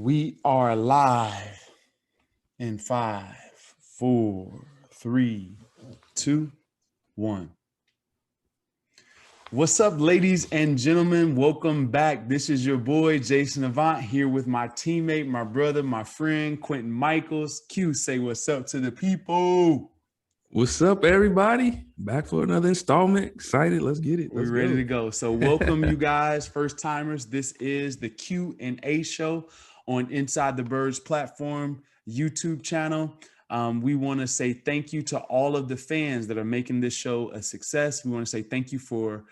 We are live in 5, 4, 3, 2, 1. What's up, ladies and gentlemen? Welcome back. This is your boy, Jason Avant, here with my teammate, my brother, my friend, Quintin Mikell. Q, say what's up to the people. What's up, everybody? Back for another installment. Excited. Let's get it. We're ready to go. So welcome, you guys, first timers. This is the Q&A show on Inside the Birds platform, YouTube channel. We want to say thank you to all of the fans that are making this show a success. We want to say thank you for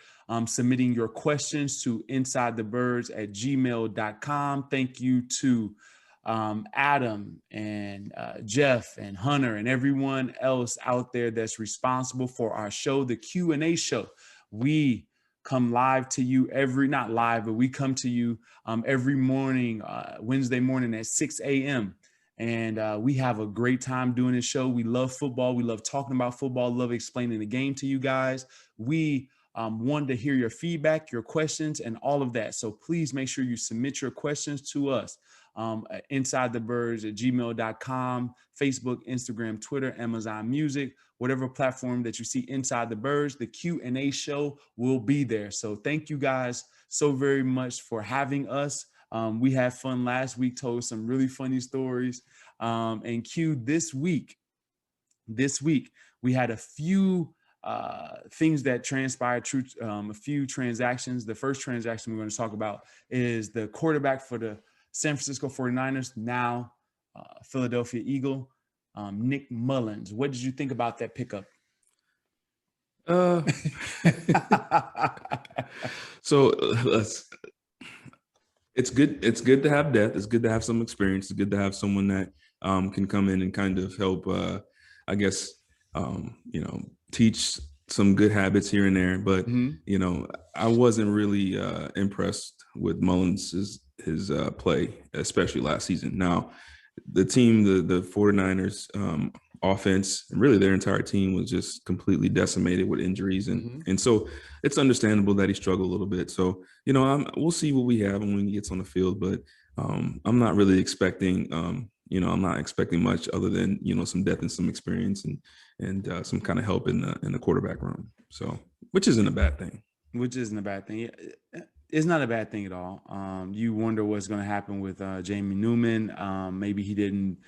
submitting your questions to insidethebirds@gmail.com. Thank you to Adam and Jeff and Hunter and everyone else out there that's responsible for our show, the Q&A show. We come live to you not live, but we come to you every morning, Wednesday morning at 6 a.m. And we have a great time doing this show. We love football. We love talking about football, love explaining the game to you guys. We wanted to hear your feedback, your questions, and all of that. So please make sure you submit your questions to us. InsideTheBirds@gmail.com, Facebook, Instagram, Twitter, Amazon Music, whatever platform that you see Inside the Birds, the Q&A show will be there. So thank you guys so very much for having us. We had fun last week, told some really funny stories. And Q, this week, we had a few things that transpired, a few transactions. The first transaction we're going to talk about is the quarterback for the San Francisco 49ers, now Philadelphia Eagle, Nick Mullens. What did you think about that pickup? So it's good. It's good to have depth. It's good to have some experience. It's good to have someone that can come in and kind of help, teach some good habits here and there. But, I wasn't really impressed with Mullens' his play, especially last season. Now, the team, the 49ers offense, and really their entire team was just completely decimated with injuries. And so it's understandable that he struggled a little bit. So, we'll see what we have when he gets on the field. But I'm not really expecting, I'm not expecting much other than, some depth and some experience and some kind of help in the quarterback room. So, which isn't a bad thing. It's not a bad thing at all. You wonder what's going to happen with Jamie Newman. Maybe he didn't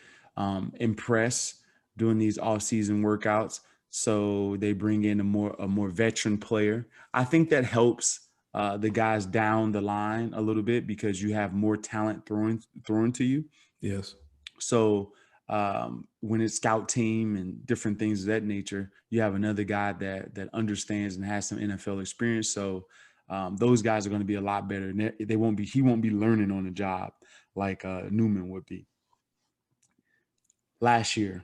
impress doing these off-season workouts, so they bring in a more veteran player. I think that helps the guys down the line a little bit because you have more talent thrown to you. Yes. So when it's scout team and different things of that nature, you have another guy that understands and has some NFL experience. So those guys are going to be a lot better. And he won't be learning on the job like Newman would be. Last year,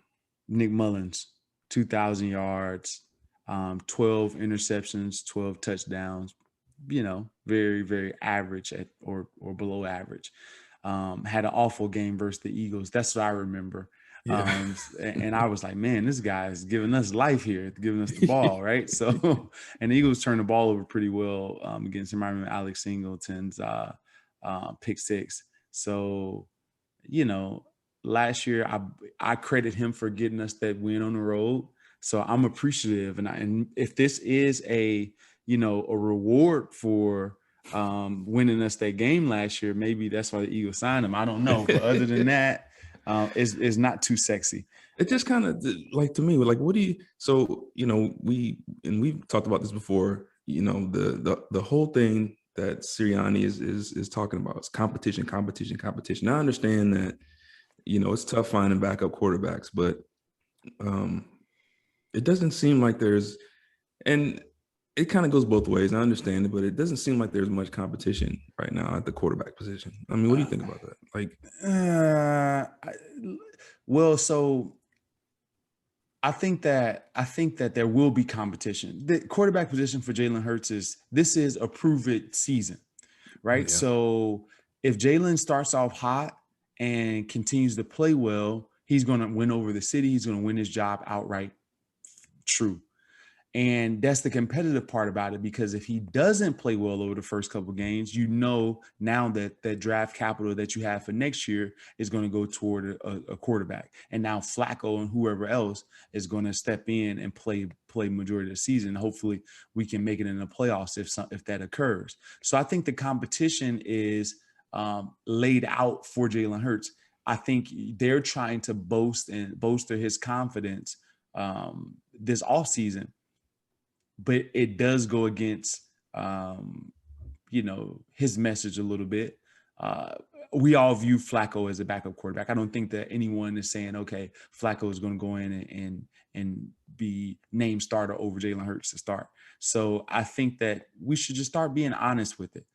Nick Mullens, 2,000 yards, 12 interceptions, 12 touchdowns, very, very average or below average. Had an awful game versus the Eagles. That's what I remember. Yeah. And I was like, man, this guy is giving us life here, giving us the ball, right? So, and the Eagles turned the ball over pretty well against him. I remember Alex Singleton's pick six. So, last year I credit him for getting us that win on the road. So I'm appreciative, and if this is a reward for winning us that game last year, maybe that's why the Eagles signed him. I don't know, but other than that. Is not too sexy. It just kind of like to me, like, what do you? So we've talked about this before. The whole thing that Sirianni is talking about is competition. I understand that it's tough finding backup quarterbacks, but it doesn't seem like there's and. It kind of goes both ways. I understand it, but it doesn't seem like there's much competition right now at the quarterback position. I mean, what do you think about that? So I think that there will be competition. The quarterback position for Jalen Hurts is a prove-it season, right? Yeah. So if Jalen starts off hot and continues to play well, he's going to win over the city. He's going to win his job outright. True. And that's the competitive part about it, because if he doesn't play well over the first couple of games, now that that draft capital that you have for next year is going to go toward a quarterback. And now Flacco and whoever else is going to step in and play majority of the season. Hopefully we can make it in the playoffs if that occurs. So I think the competition is laid out for Jalen Hurts. I think they're trying to bolster his confidence this offseason. But it does go against, his message a little bit. We all view Flacco as a backup quarterback. I don't think that anyone is saying, okay, Flacco is going to go in and be named starter over Jalen Hurts to start. So I think that we should just start being honest with it.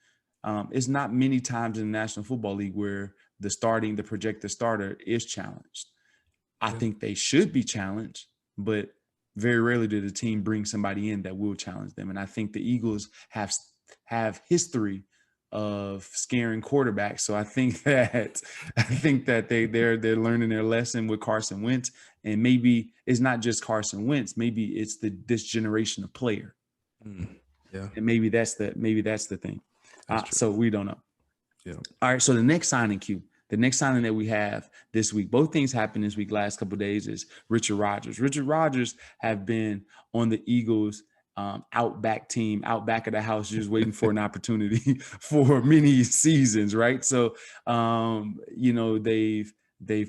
It's not many times in the National Football League where the projected starter is challenged. I think they should be challenged, but very rarely did a team bring somebody in that will challenge them. And I think the Eagles have history of scaring quarterbacks. So I think that they're learning their lesson with Carson Wentz. And maybe it's not just Carson Wentz. Maybe it's this generation of player. Yeah. And maybe that's the thing. So we don't know. Yeah. All right. So the next signing, Q. The next signing that we have this week, both things happened this week, last couple of days, is Richard Rodgers. Richard Rodgers have been on the Eagles outback team, out back of the house, just waiting for an opportunity for many seasons, right? So, they've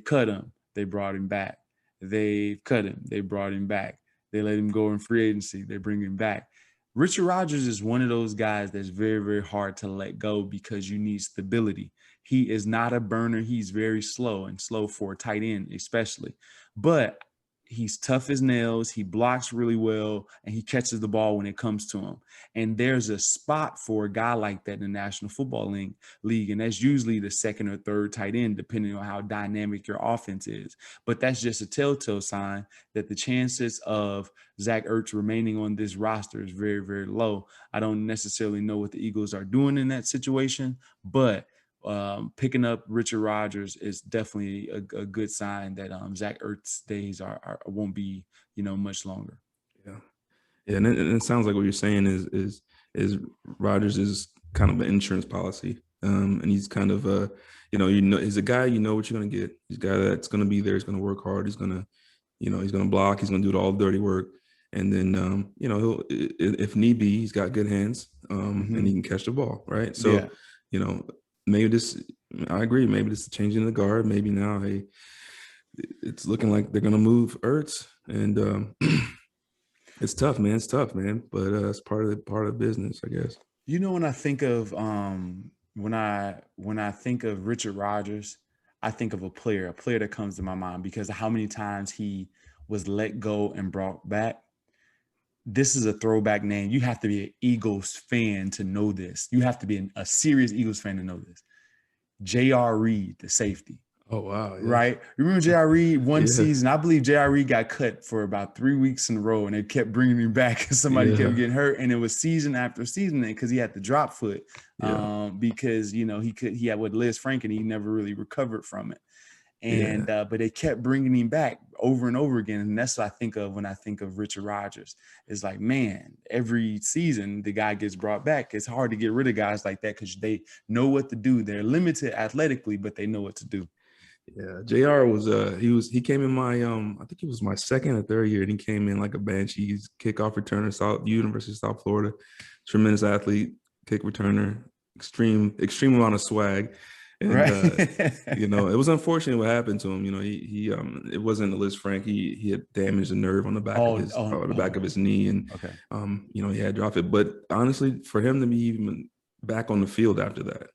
cut him. They brought him back. They've cut him. They brought him back. They let him go in free agency. They bring him back. Richard Rodgers is one of those guys that's very, very hard to let go because you need stability. He is not a burner. He's very slow for a tight end, especially. But he's tough as nails. He blocks really well, and he catches the ball when it comes to him. And there's a spot for a guy like that in the National Football League, and that's usually the second or third tight end, depending on how dynamic your offense is. But that's just a telltale sign that the chances of Zach Ertz remaining on this roster is very, very low. I don't necessarily know what the Eagles are doing in that situation, but picking up Richard Rodgers is definitely a good sign that Zach Ertz's days won't be much longer. Yeah, and it sounds like what you're saying is Rodgers is kind of an insurance policy, and he's kind of he's a guy what you're gonna get. He's a guy that's gonna be there. He's gonna work hard. He's gonna he's gonna block. He's gonna do all the dirty work, and then he'll, if need be, he's got good hands, and he can catch the ball, right? So maybe this, I agree. Maybe this is changing the guard. Maybe now, hey, it's looking like they're gonna move Ertz, and it's tough, man. It's tough, man. But it's part of the business, I guess. When I think of when I think of Richard Rodgers, I think of a player that comes to my mind because of how many times he was let go and brought back. This is a throwback name. You have to be an Eagles fan to know this. You have to be a serious Eagles fan to know this. J.R. Reed, the safety. Oh, wow. Yeah. Right? Remember J.R. Reed one season? I believe J.R. Reed got cut for about 3 weeks in a row, and they kept bringing him back because somebody kept getting hurt. And it was season after season because he had the drop foot because, he had what Liz Frank, and he never really recovered from it. And but they kept bringing him back over and over again. And that's what I think of when I think of Richard Rodgers. It's like, man, every season the guy gets brought back. It's hard to get rid of guys like that because they know what to do. They're limited athletically, but they know what to do. Yeah, JR was he came in my I think it was my second or third year, and he came in like a banshee. He's kickoff returner, University of South Florida, tremendous athlete, kick returner, extreme amount of swag. And it was unfortunate what happened to him. He it wasn't a Liz Frank. He had damaged the nerve on the back of his knee, and he had dropped it. But honestly, for him to be even back on the field after that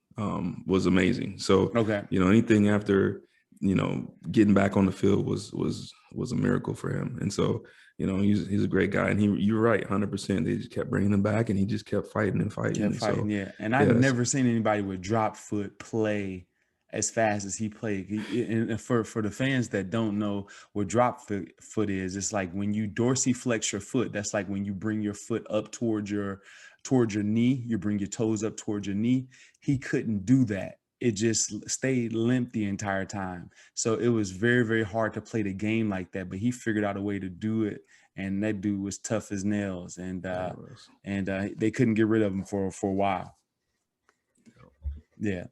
was amazing. So anything after getting back on the field was a miracle for him. And so he's a great guy, and you're right, 100%. They just kept bringing him back, and he just kept fighting and fighting. And I've never seen anybody with drop foot play as fast as he played. And for the fans that don't know what drop foot is, it's like when you dorsiflex your foot. That's like when you bring your foot up towards your knee. You bring your toes up towards your knee. He couldn't do that it just stayed limp the entire time. So it was very, very hard to play the game like that. But he figured out a way to do it, and that dude was tough as nails. And they couldn't get rid of him for a while. Yeah.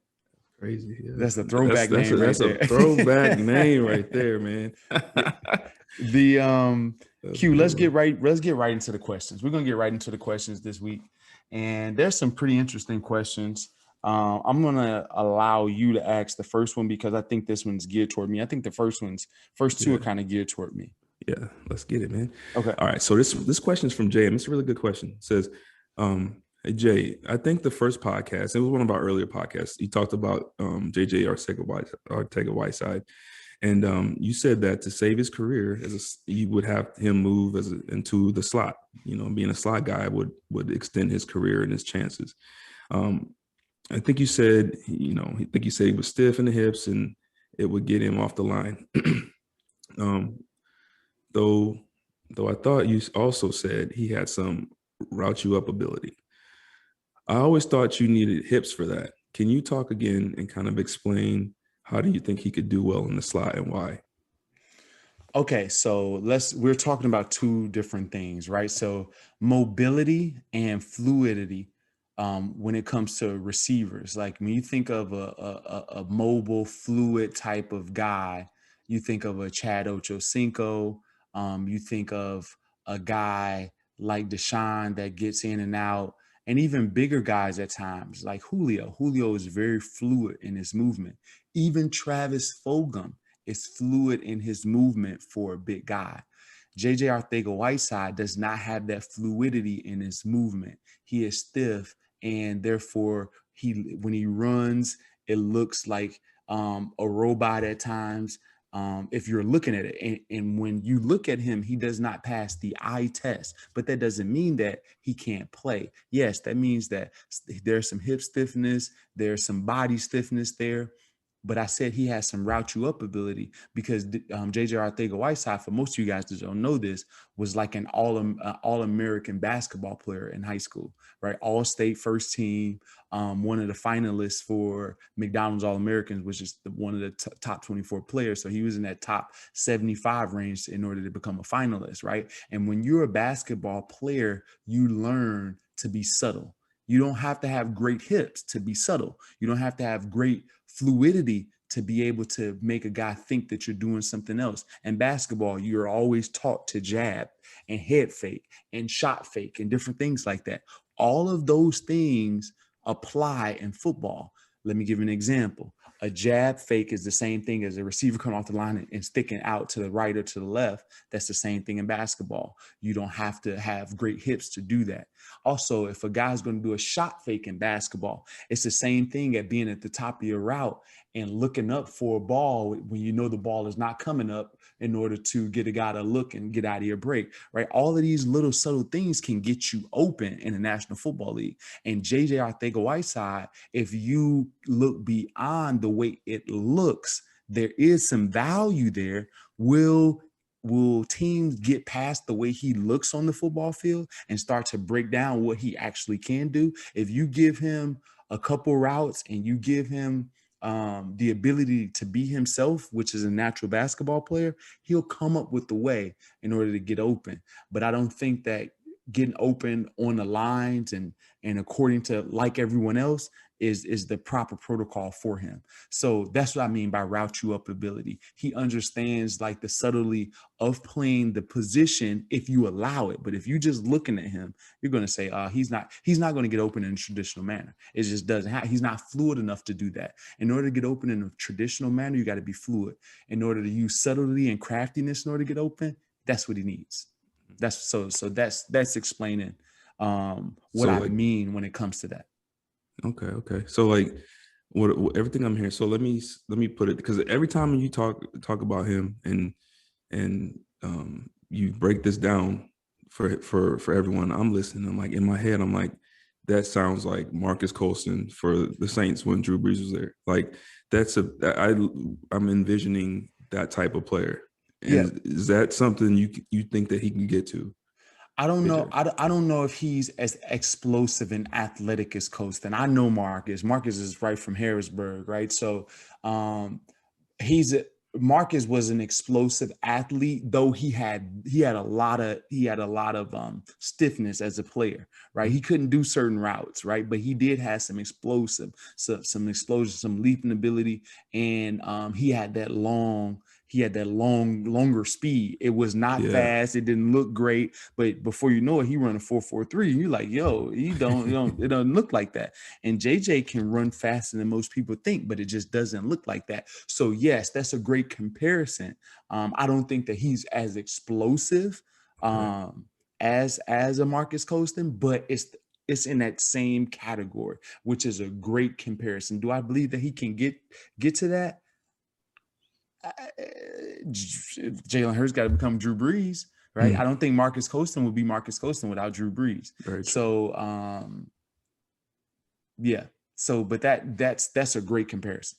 Crazy. Yeah. That's a throwback name right there. That's a throwback name right there, man. Q, let's get right into the questions. We're gonna get right into the questions this week. And there's some pretty interesting questions. I'm gonna allow you to ask the first one because I think this one's geared toward me. I think the first two are kind of geared toward me. Yeah, let's get it, man. Okay. All right. So this question is from Jay, and it's a really good question. It says, hey, Jay, I think the first podcast, it was one of our earlier podcasts. You talked about JJAW Arcega-Whiteside. And you said that to save his career, you would have him move into the slot. Being a slot guy would extend his career and his chances. I think you said, he was stiff in the hips and it would get him off the line. Though I thought you also said he had some route you up ability. I always thought you needed hips for that. Can you talk again and kind of explain how do you think he could do well in the slot and why? Okay, so we're talking about two different things, right? So mobility and fluidity when it comes to receivers. Like when you think of a mobile, fluid type of guy, you think of a Chad Ochocinco. You think of a guy like DeSean that gets in and out, and even bigger guys at times like Julio. Julio is very fluid in his movement. Even Travis Fulgham is fluid in his movement for a big guy. JJ Arcega-Whiteside does not have that fluidity in his movement. He is stiff, and therefore when he runs, it looks like a robot at times. If you're looking at it, and when you look at him, he does not pass the eye test, but that doesn't mean that he can't play. Yes, that means that there's some hip stiffness, there's some body stiffness there. But I said he has some route you up ability because JJ Arcega-Whiteside, for most of you guys that don't know this, was like an all-American basketball player in high school, right? All-state first team, one of the finalists for McDonald's All-Americans, which is one of the top 24 players. So he was in that top 75 range in order to become a finalist, right? And when you're a basketball player, you learn to be subtle. You don't have to have great hips to be subtle. You don't have to have great fluidity to be able to make a guy think that you're doing something else. In basketball, you're always taught to jab and head fake and shot fake and different things like that. All of those things apply in football. Let me give you an example. A jab fake is the same thing as a receiver coming off the line and sticking out to the right or to the left. That's the same thing in basketball. You don't have to have great hips to do that. Also, if a guy's going to do a shot fake in basketball, it's the same thing at being at the top of your route and looking up for a ball when you know the ball is not coming up in order to get a guy to look and get out of your break, right? All of these little subtle things can get you open in the National Football League. And JJ Arcega-Whiteside, if you look beyond the way it looks, there is some value there. Will teams get past the way he looks on the football field and start to break down what he actually can do? If you give him a couple routes and you give him the ability to be himself, which is a natural basketball player, he'll come up with the way in order to get open. But I don't think that getting open on the lines and according to like everyone else is the proper protocol for him. So that's what I mean by route you up ability. He understands like the subtlety of playing the position if you allow it. But if you just looking at him, you're going to say, he's not going to get open in a traditional manner. It just doesn't happen. He's not fluid enough to do that. In order to get open in a traditional manner, you got to be fluid. In order to use subtlety and craftiness in order to get open, that's what he needs. That's explaining what I mean when it comes to that. Okay. So like what everything I'm hearing. So let me put it, because every time you talk about him and you break this down for everyone, I'm listening. I'm like, in my head, I'm like, that sounds like Marcus Colston for the Saints when Drew Brees was there. Like I'm envisioning that type of player. And is that something you think that he can get to? I don't know. JJ? I don't know if he's as explosive and athletic as Coaston. I know Marcus. Marcus is right from Harrisburg, right? So um, he's a, Marcus was an explosive athlete, though he had a lot of stiffness as a player, right? He couldn't do certain routes, right? But he did have some some explosion, some leaping ability, and he had that longer speed. It was not fast. It didn't look great, but before you know it, he run a 4.43, and you're like, yo, it doesn't look like that. And JJ can run faster than most people think, but it just doesn't look like that. So yes, that's a great comparison. I don't think that he's as explosive as a Marcus Coaston, but it's in that same category, which is a great comparison. Do I believe that he can get to that? Jalen Hurts got to become Drew Brees, right? I don't think Marcus Coaston would be Marcus Coaston without Drew Brees. So, yeah. So, but that's a great comparison.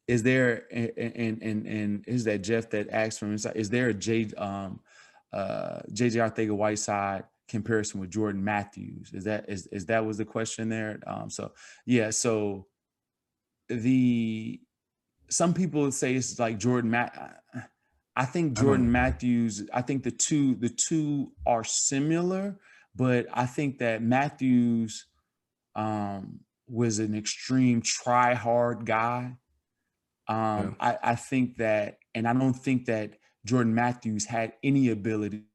Is there and is that Jeff that asked from inside? Is there a JJ Arcega-Whiteside comparison with Jordan Matthews? Is that was the question there? So yeah. So some people would say it's like I think Jordan Matthews, I think the two are similar, but I think that Matthews was an extreme try hard guy. I think that, and I don't think that Jordan Matthews had any ability,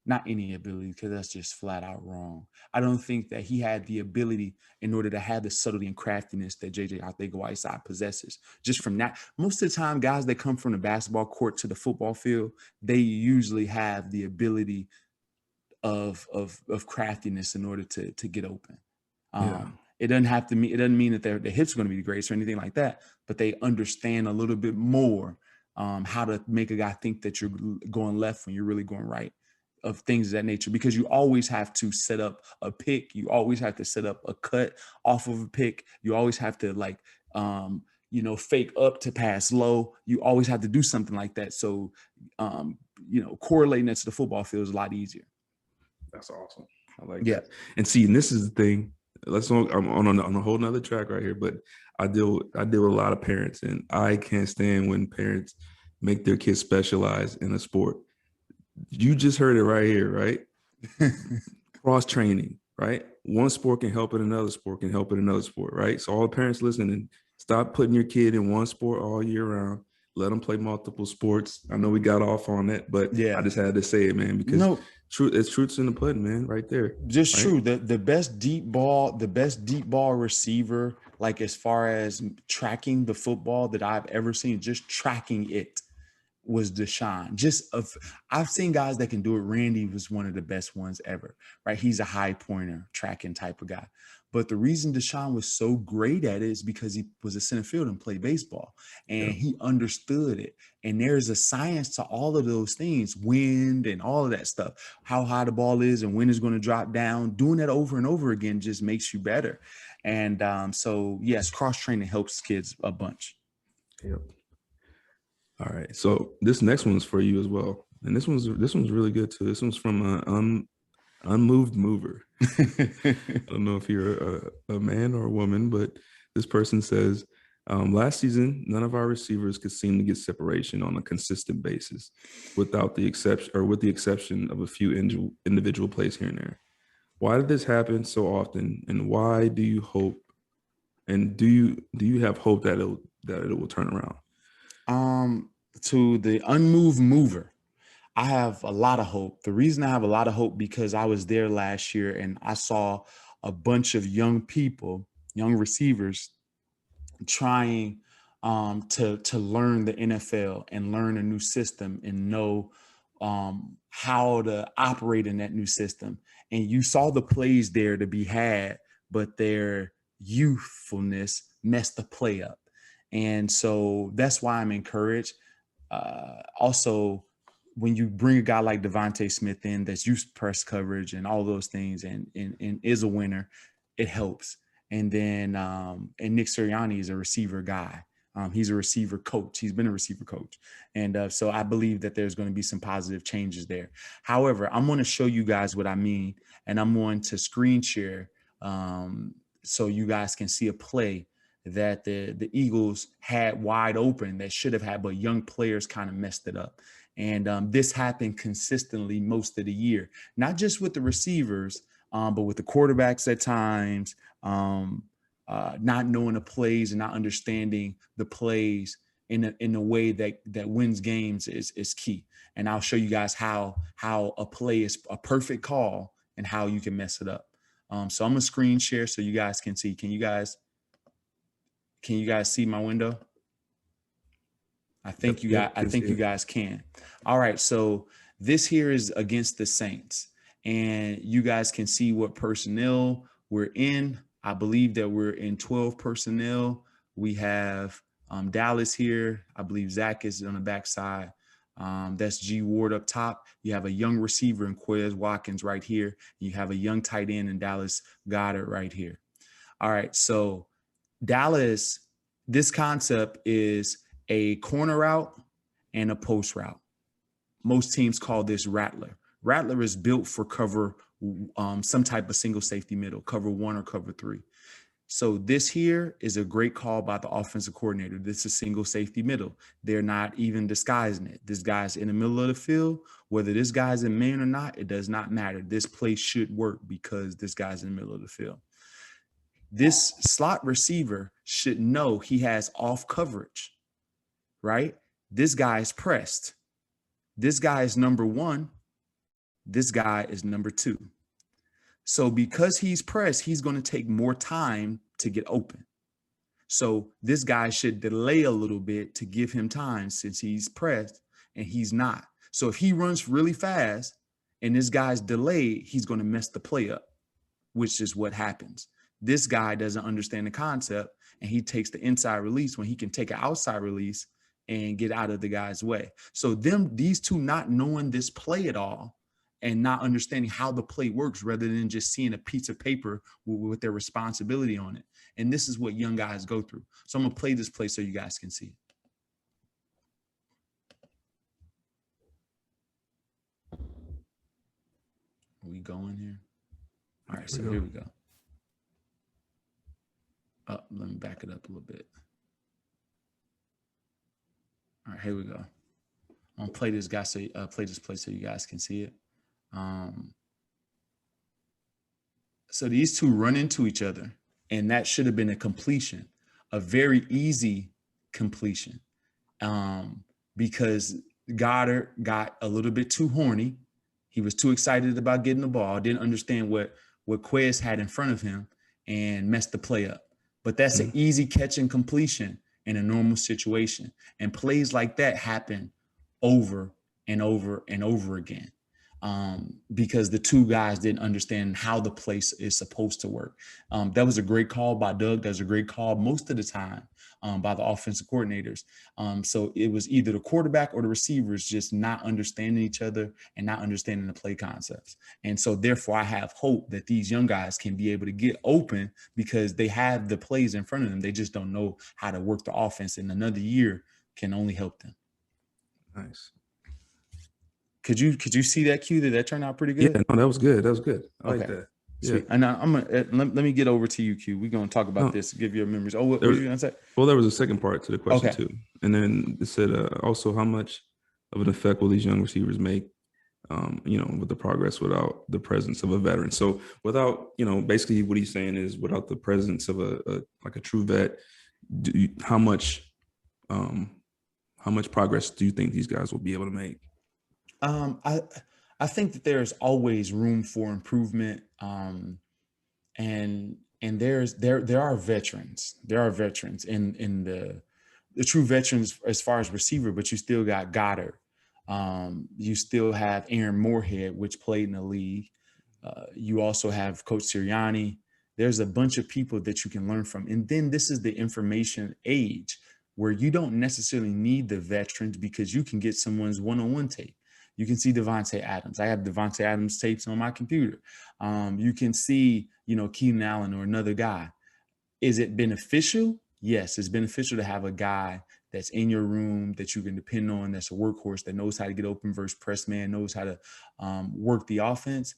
not any ability, because that's just flat out wrong. I don't think that he had the ability in order to have the subtlety and craftiness that JJ Arcega-Whiteside possesses. Just from that, most of the time, guys that come from the basketball court to the football field, they usually have the ability of craftiness in order to get open. It doesn't mean that their hips are going to be the greatest or anything like that, but they understand a little bit more how to make a guy think that you're going left when you're really going right, of things of that nature, because you always have to set up a pick. You always have to set up a cut off of a pick. You always have to fake up to pass low. You always have to do something like that. So, correlating that to the football field is a lot easier. That's awesome. I like that. And see, and this is the thing. I'm on a whole nother track right here, but I deal with a lot of parents, and I can't stand when parents make their kids specialize in a sport. You just heard it right here, right? Cross training, right? One sport can help in another sport, right? So all the parents listening, stop putting your kid in one sport all year round. Let them play multiple sports. I know we got off on that, but I just had to say it, man, because it's truth's in the pudding, man, right there. Just right? True. The best deep ball receiver, like as far as tracking the football that I've ever seen, just tracking it, was DeSean. I've seen guys that can do it. Randy was one of the best ones ever, right? He's a high pointer tracking type of guy. But the reason DeSean was so great at it is because he was a center field and played baseball, and he understood it. And there's a science to all of those things, wind and all of that stuff, how high the ball is and when it's going to drop down. Doing that over and over again just makes you better. And so, yes, cross-training helps kids a bunch. Yep. All right. So this next one's for you as well. And this one's really good too. This one's from Unmoved Mover. I don't know if you're a man or a woman, but this person says, last season, none of our receivers could seem to get separation on a consistent basis with the exception of a few individual plays here and there. Why did this happen so often? And why do you hope, and do you have hope that it will turn around? To the unmoved mover, I have a lot of hope. The reason I have a lot of hope, because I was there last year and I saw a bunch of young receivers trying to learn the NFL and learn a new system and know how to operate in that new system. And you saw the plays there to be had, but their youthfulness messed the play up. And so that's why I'm encouraged. Also, when you bring a guy like Devontae Smith in that's used to press coverage and all those things and is a winner, it helps. And then and Nick Sirianni is a receiver guy. He's a receiver coach. He's been a receiver coach. And so I believe that there's going to be some positive changes there. However, I'm going to show you guys what I mean, and I'm going to screen share so you guys can see a play that the Eagles had wide open that should have had, but young players kind of messed it up. And this happened consistently most of the year, not just with the receivers, but with the quarterbacks at times, not knowing the plays and not understanding the plays in a way that wins games is key. And I'll show you guys how a play is a perfect call and how you can mess it up. So I'm gonna screen share so you guys can see. Can you guys see my window? I think you guys can. All right, so this here is against the Saints, and you guys can see what personnel we're in. I believe that we're in 12 personnel. We have Dallas here. I believe Zach is on the backside. That's G Ward up top. You have a young receiver in Quez Watkins right here. You have a young tight end in Dallas Goedert right here. All right, so Dallas, this concept is a corner route and a post route. Most teams call this Rattler. Rattler is built for cover, some type of single safety middle, cover 1 or cover 3. So this here is a great call by the offensive coordinator. This is single safety middle. They're not even disguising it. This guy's in the middle of the field. Whether this guy's in man or not, it does not matter. This play should work because this guy's in the middle of the field. This slot receiver should know he has off coverage, right? This guy is pressed. This guy is number 1. This guy is number 2. So because he's pressed, he's going to take more time to get open. So this guy should delay a little bit to give him time since he's pressed and he's not. So if he runs really fast and this guy's delayed, he's going to mess the play up, which is what happens. This guy doesn't understand the concept and he takes the inside release when he can take an outside release and get out of the guy's way. So these two not knowing this play at all and not understanding how the play works rather than just seeing a piece of paper with their responsibility on it. And this is what young guys go through. So I'm going to play this play so you guys can see it. Are we going here? All right, so here we go. Let me back it up a little bit. All right, here we go. I'm gonna play this guy play this play so you guys can see it. So these two run into each other, and that should have been a completion, a very easy completion, because Goedert got a little bit too horny. He was too excited about getting the ball, didn't understand what Quez had in front of him, and messed the play up. But that's an easy catch and completion in a normal situation. And plays like that happen over and over and over again, because the two guys didn't understand how the play is supposed to work. That was a great call by Doug. That was a great call most of the time by the offensive coordinators. So it was either the quarterback or the receivers just not understanding each other and not understanding the play concepts. And so therefore I have hope that these young guys can be able to get open because they have the plays in front of them. They just don't know how to work the offense, and another year can only help them. Nice. Could you see that cue? Did that turn out pretty good? Yeah, no, that was good. That was good. I like that. Sweet. Yeah. And I'm gonna let me get over to you, Q. We're gonna talk about this. Give your memories. Oh, what were you gonna say? Well, there was a second part to the question too, and then it said also how much of an effect will these young receivers make, with the progress without the presence of a veteran. So without, basically what he's saying is without the presence of a true vet, how much progress do you think these guys will be able to make? I think that there's always room for improvement. And there are veterans. There are veterans in the true veterans as far as receiver, but you still got Goedert. You still have Aaron Moorhead, which played in the league. You also have Coach Sirianni. There's a bunch of people that you can learn from. And then this is the information age where you don't necessarily need the veterans because you can get someone's one-on-one tape. You can see Devontae Adams. I have Devontae Adams tapes on my computer. You can see, Keenan Allen or another guy. Is it beneficial? yes, it's beneficial to have a guy that's in your room that you can depend on, that's a workhorse, that knows how to get open versus press man, knows how to work the offense.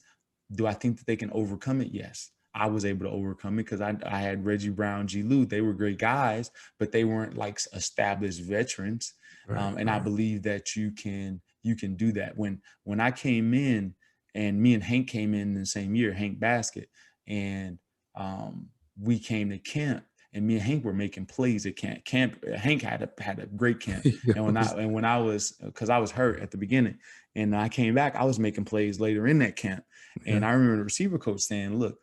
Do I think that they can overcome it? Yes. I was able to overcome it because I had Reggie Brown, G. Lou. They were great guys, but they weren't like established veterans. And I believe that you can do that. When I came in, and me and Hank came in the same year, Hank Basket, and we came to camp, and me and Hank were making plays at camp. Hank had a great camp, and when I was, because I was hurt at the beginning, and I came back, I was making plays later in that camp, and I remember the receiver coach saying, "Look,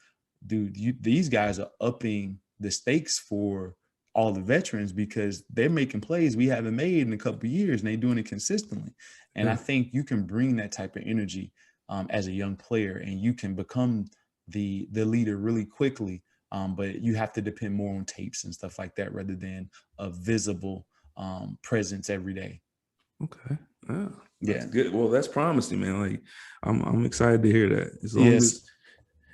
dude, these guys are upping the stakes for all the veterans because they're making plays we haven't made in a couple of years, and they're doing it consistently." And I think you can bring that type of energy as a young player, and you can become the leader really quickly. But you have to depend more on tapes and stuff like that rather than a visible presence every day. Okay. That's good. Well, that's promising, man. Like, I'm excited to hear that. As long as,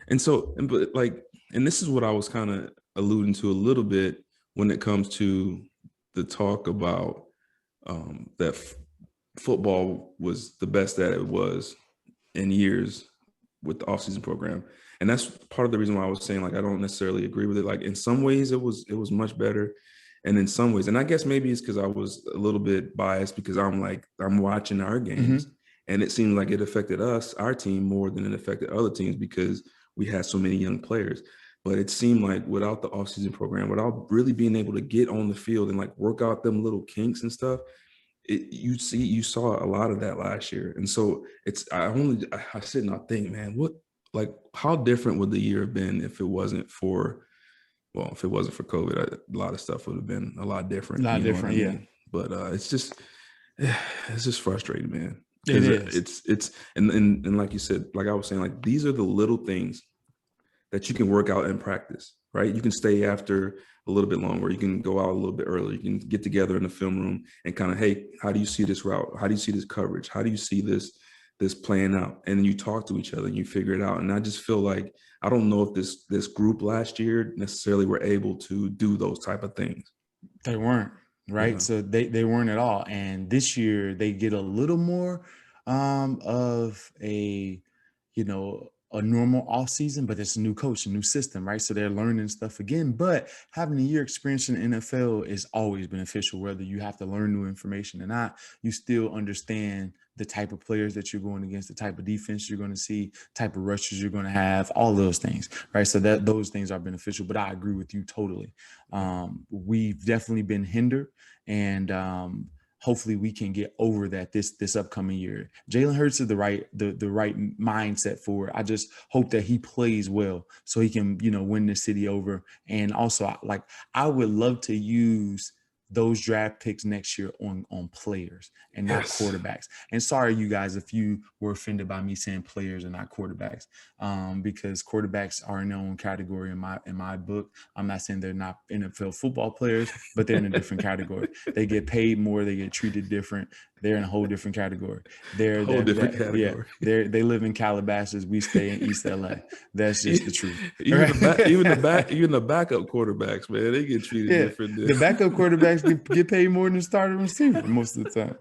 and this is what I was kind of alluding to a little bit when it comes to the talk about that football was the best that it was in years with the offseason program. And that's part of the reason why I was saying, like, I don't necessarily agree with it. Like, in some ways it was much better. And in some ways, and I guess maybe it's because I was a little bit biased because I'm watching our games, and it seemed like it affected us, our team, more than it affected other teams because we had so many young players. But it seemed like without the offseason program, without really being able to get on the field and like work out them little kinks and stuff, you saw a lot of that last year. And so I sit and I think, man, how different would the year have been if it wasn't for COVID? A lot of stuff would have been a lot different. Yeah. But it's just frustrating, man. It is. It's and like you said, like I was saying, like these are the little things that you can work out in practice, right? You can stay after a little bit longer. You can go out a little bit early. You can get together in the film room and kind of, hey, how do you see this route? How do you see this coverage? How do you see this playing out? And then you talk to each other and you figure it out. And I just feel like, I don't know if this group last year necessarily were able to do those type of things. They weren't, right? Yeah. So they weren't at all. And this year they get a little more of a normal off season, but it's a new coach, a new system, right? So they're learning stuff again. But having a year experience in the NFL is always beneficial, whether you have to learn new information or not. You still understand the type of players that you're going against, the type of defense you're going to see, type of rushes you're going to have, all those things, right? So that those things are beneficial. But I agree with you totally. We've definitely been hindered, and hopefully we can get over that this upcoming year. Jalen Hurts is the right mindset for it. I just hope that he plays well so he can, win the city over. And also, I would love to use those draft picks next year on players and not quarterbacks. And sorry, you guys, if you were offended by me saying players and not quarterbacks, because quarterbacks are in their own category in my book. I'm not saying they're not NFL football players, but they're in a different category. They get paid more. They get treated different. They're in a whole different category. They're different category. Yeah, they live in Calabasas. We stay in East LA. That's just the truth. Even the backup quarterbacks, man, they get treated different. The backup quarterbacks get paid more than the starter receiver most of the time,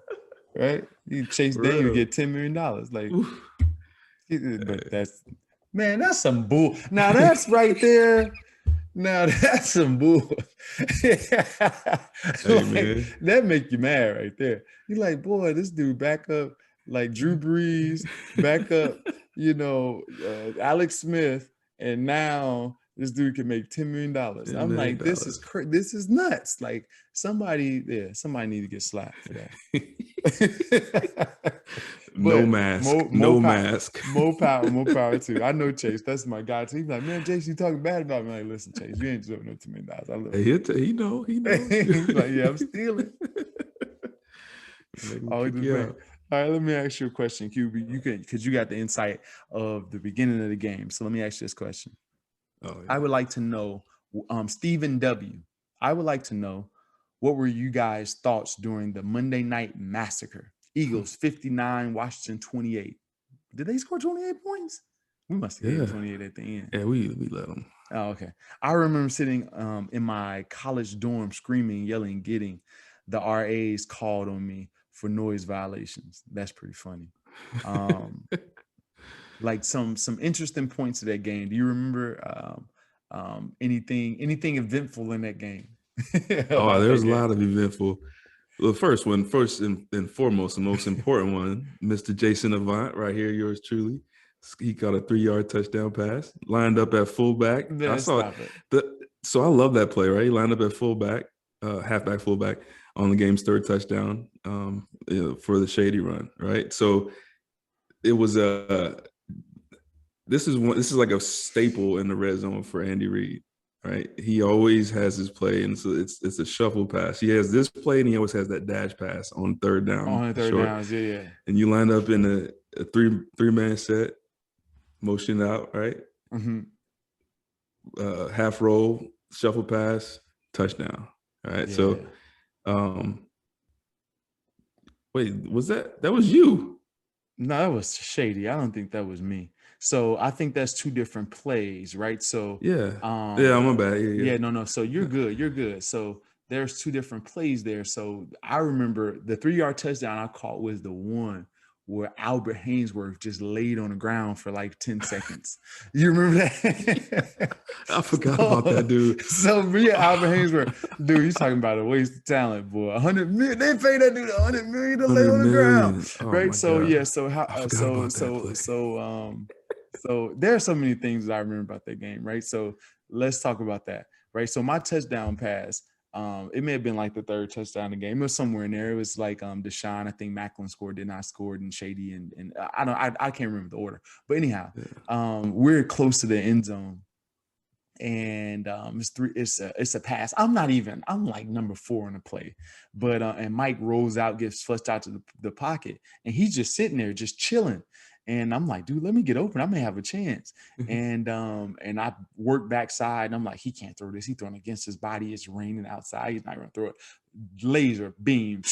right? You Chase Daniel get $10 million. Like, but that's some bull. Now that's right there. Now that's some bull. That make you mad right there. You're like, boy, this dude back up like Drew Brees, back up, Alex Smith, and now this dude can make $10 million. I'm like, this is nuts. Like somebody need to get slapped for that. No mask. More power too. I know Chase. That's my guy too. He's like, man, Chase, you talking bad about me? I'm like, listen, Chase, you ain't deserving no $10 million. I love you. He know. He's like, yeah, I'm stealing. All right, let me ask you a question, QB. You can, because you got the insight of the beginning of the game. So let me ask you this question. I would like to know, Stephen W. I would like to know, what were you guys' thoughts during the Monday Night Massacre? Eagles 59, Washington 28. Did they score 28 points? We must have gave 28 at the end. Yeah, we let them. Oh, okay. I remember sitting in my college dorm screaming, yelling, getting the RAs called on me for noise violations. That's pretty funny. Like some interesting points of that game. Do you remember anything eventful in that game? Oh, there's a lot of eventful. Well, first and foremost, the most important one, Mr. Jason Avant, right here, yours truly. He got a 3-yard touchdown pass, lined up at fullback. Man, I saw it. So I love that play, right? He lined up at fullback, halfback, fullback on the game's third touchdown for the shady run, right? So it was this is like a staple in the red zone for Andy Reid, right? He always has his play, and so it's a shuffle pass. He has this play, and he always has that dash pass on third down. On third downs, yeah. And you line up in a three-man set, motion out, right? Mm-hmm. Half roll, shuffle pass, touchdown. All right. Yeah. So, wait, was that was you? No, that was Shady. I don't think that was me. So I think that's two different plays, right? So yeah, my bad. Yeah, no. So you're good. You're good. So there's two different plays there. So I remember the 3-yard touchdown I caught was the one where Albert Haynesworth just laid on the ground for like 10 seconds. You remember that? I forgot about that, dude. So me and Albert Haynesworth, dude, he's talking about a waste of talent, boy. $100 million. They paid that dude $100 million to lay on the ground, right? So God. Yeah. So there are so many things that I remember about that game, right? So let's talk about that, right? So my touchdown pass. It may have been like the third touchdown in the game. It was somewhere in there. It was like DeSean, I think Macklin scored, did not score, and Shady, and I can't remember the order. But anyhow, we're close to the end zone, and it's a pass. I'm like number 4 on the play, but and Mike rolls out, gets flushed out to the pocket, and he's just sitting there, just chilling. And I'm like, dude, let me get open. I may have a chance. And I work backside. And I'm like, he can't throw this. He's throwing against his body. It's raining outside. He's not going to throw it. Laser beam.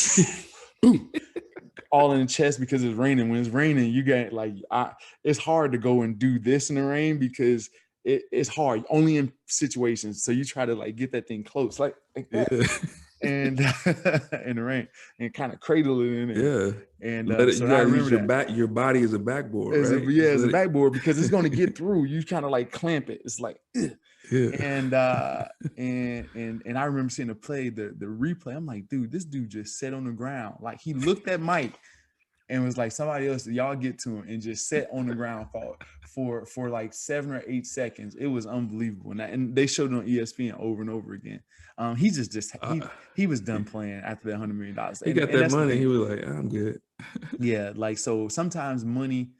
All in the chest because it's raining. When it's raining, you get it's hard to go and do this in the rain because it's hard. Only in situations. So you try to get that thing close like that. Yeah. And in the rain and kind of cradle it in it. Yeah. And so I remember your body is a backboard, right? It's a backboard because it's going to get through. You kind of clamp it. It's like, ugh. Yeah. And I remember seeing the play, the replay. I'm like, dude, this dude just sat on the ground. Like he looked at Mike and was like, somebody else, y'all get to him, and just sat on the ground for like 7 or 8 seconds. It was unbelievable. And they showed it on ESPN over and over again. He was done playing after that $100 million. He got that money. He was like, I'm good. Yeah. So sometimes money,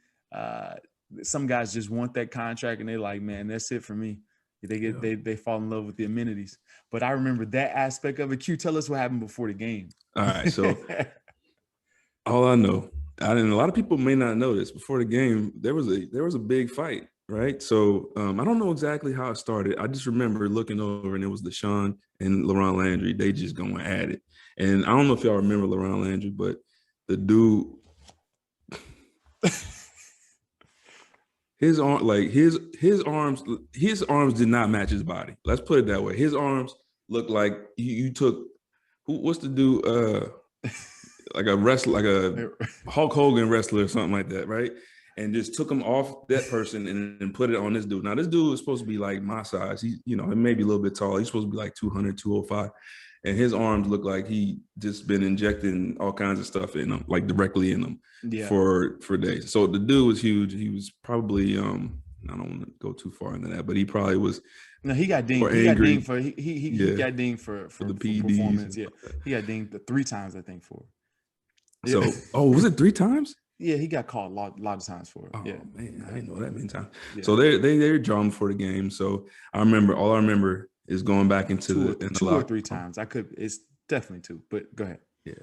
some guys just want that contract and they're like, man, that's it for me. They fall in love with the amenities. But I remember that aspect of it. Q, tell us what happened before the game. All right. So all I know, and a lot of people may not know this, before the game, there was a big fight, right? So I don't know exactly how it started. I just remember looking over and it was DeSean and LaRon Landry. They just going at it. And I don't know if y'all remember LaRon Landry, but the dude, his arms did not match his body. Let's put it that way. His arms looked like you took what's the dude like a wrestler, like a Hulk Hogan wrestler or something like that, right? And just took him off that person and put it on this dude. Now, this dude is supposed to be like my size. He, he may be a little bit tall. He's supposed to be like 200, 205. And his arms look like he just been injecting all kinds of stuff in them, like directly in them for days. So the dude was huge. He was probably, I don't want to go too far into that, but he probably was. No, he got dinged. He got dinged for got dinged for the PEDs performance. Yeah, he got dinged 3 times, I think, for it. So, was it 3 times? Yeah, he got called a lot of times for it. Oh, yeah, man, I didn't know that many times. Yeah. So they're drawn for the game. So all I remember is going back into two or 3 times. It's definitely 2, but go ahead. Yeah.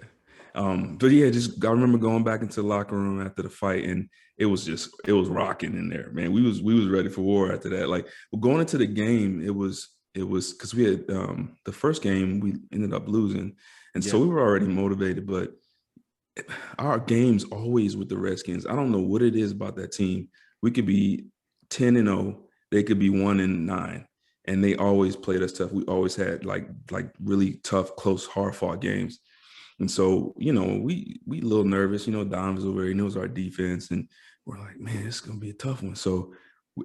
But yeah, I remember going back into the locker room after the fight, and it was rocking in there, man. We was ready for war after that. Like, going into the game, it was because we had the first game we ended up losing, and so we were already motivated, but our games always with the Redskins, I don't know what it is about that team. We could be 10-0, they could be 1-9. And they always played us tough. We always had like really tough, close, hard-fought games. And so, we a little nervous. Dom was over there. He knows our defense, and we're like, man, it's gonna be a tough one. So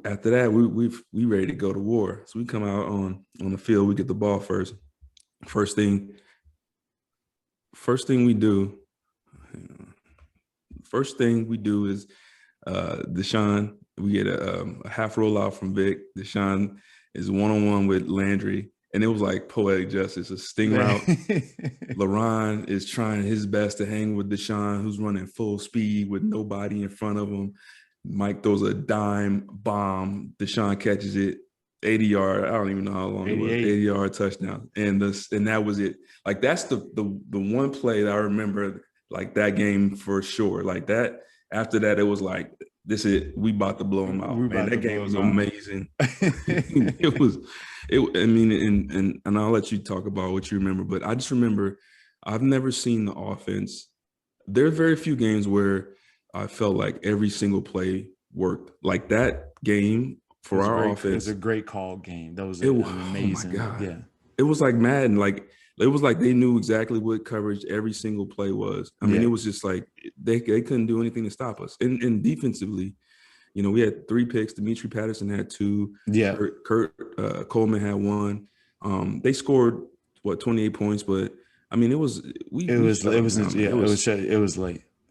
after that, we ready to go to war. So we come out on the field. We get the ball first. First thing we do. First thing we do is DeSean. We get a half rollout from Vic. DeSean is one-on-one with Landry, and it was like poetic justice, a sting route. LaRon is trying his best to hang with DeSean, who's running full speed with nobody in front of him. Mike throws a dime bomb. DeSean catches it, 80-yard. I don't even know how long it was. 80-yard touchdown, and that was it. Like that's the one play that I remember, like that game for sure. Like that. After that, it was like, this is it. We about to blow them out. Man, that game was amazing. I mean, and I'll let you talk about what you remember, but I just remember I've never seen the offense. There are very few games where I felt like every single play worked. Like that game for our offense. It was a great call game. That was amazing. Oh my God. Yeah. It was like Madden. Like, it was like they knew exactly what coverage every single play was. I mean, it was just like they couldn't do anything to stop us. And defensively, we had 3 picks. Demetri Patterson had 2. Yeah. Kurt Coleman had 1. They scored 28 points, but I mean, it was late. It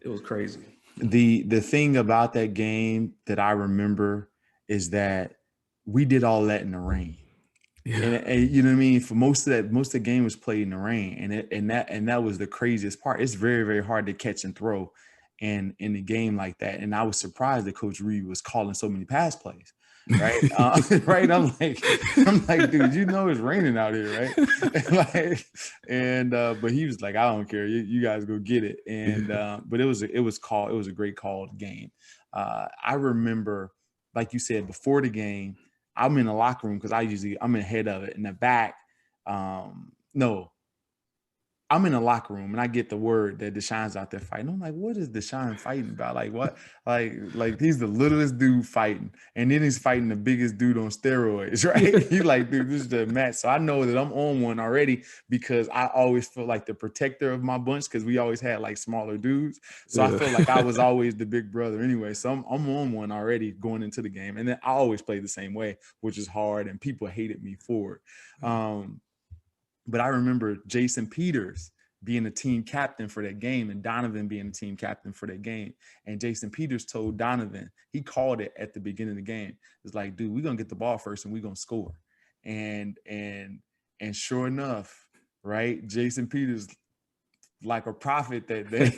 was crazy. The thing about that game that I remember is that we did all that in the rain. Yeah. And you know what I mean? For most of the game was played in the rain, and that was the craziest part. It's very, very hard to catch and throw in a game like that. And I was surprised that Coach Reed was calling so many pass plays. Right. Right. I'm like, dude, it's raining out here. Right. But he was like, I don't care. You guys go get it. And, but it was a great called game. I remember, like you said, before the game, I'm in the locker room because I'm in the head of it. In the back, I'm in the locker room and I get the word that DeSean's out there fighting. I'm like, what is DeSean fighting about? Like what? Like he's the littlest dude fighting, and then he's fighting the biggest dude on steroids, right? He's like, dude, this is the match. So I know that I'm on one already because I always feel like the protector of my bunch because we always had like smaller dudes. So I feel like I was always the big brother anyway. So I'm on one already going into the game, and then I always play the same way, which is hard, and people hated me for it. But I remember Jason Peters being the team captain for that game and Donovan being the team captain for that game. And Jason Peters told Donovan, he called it at the beginning of the game. It's like, dude, we're going to get the ball first and we're going to score. And sure enough, right, Jason Peters, like a prophet that day,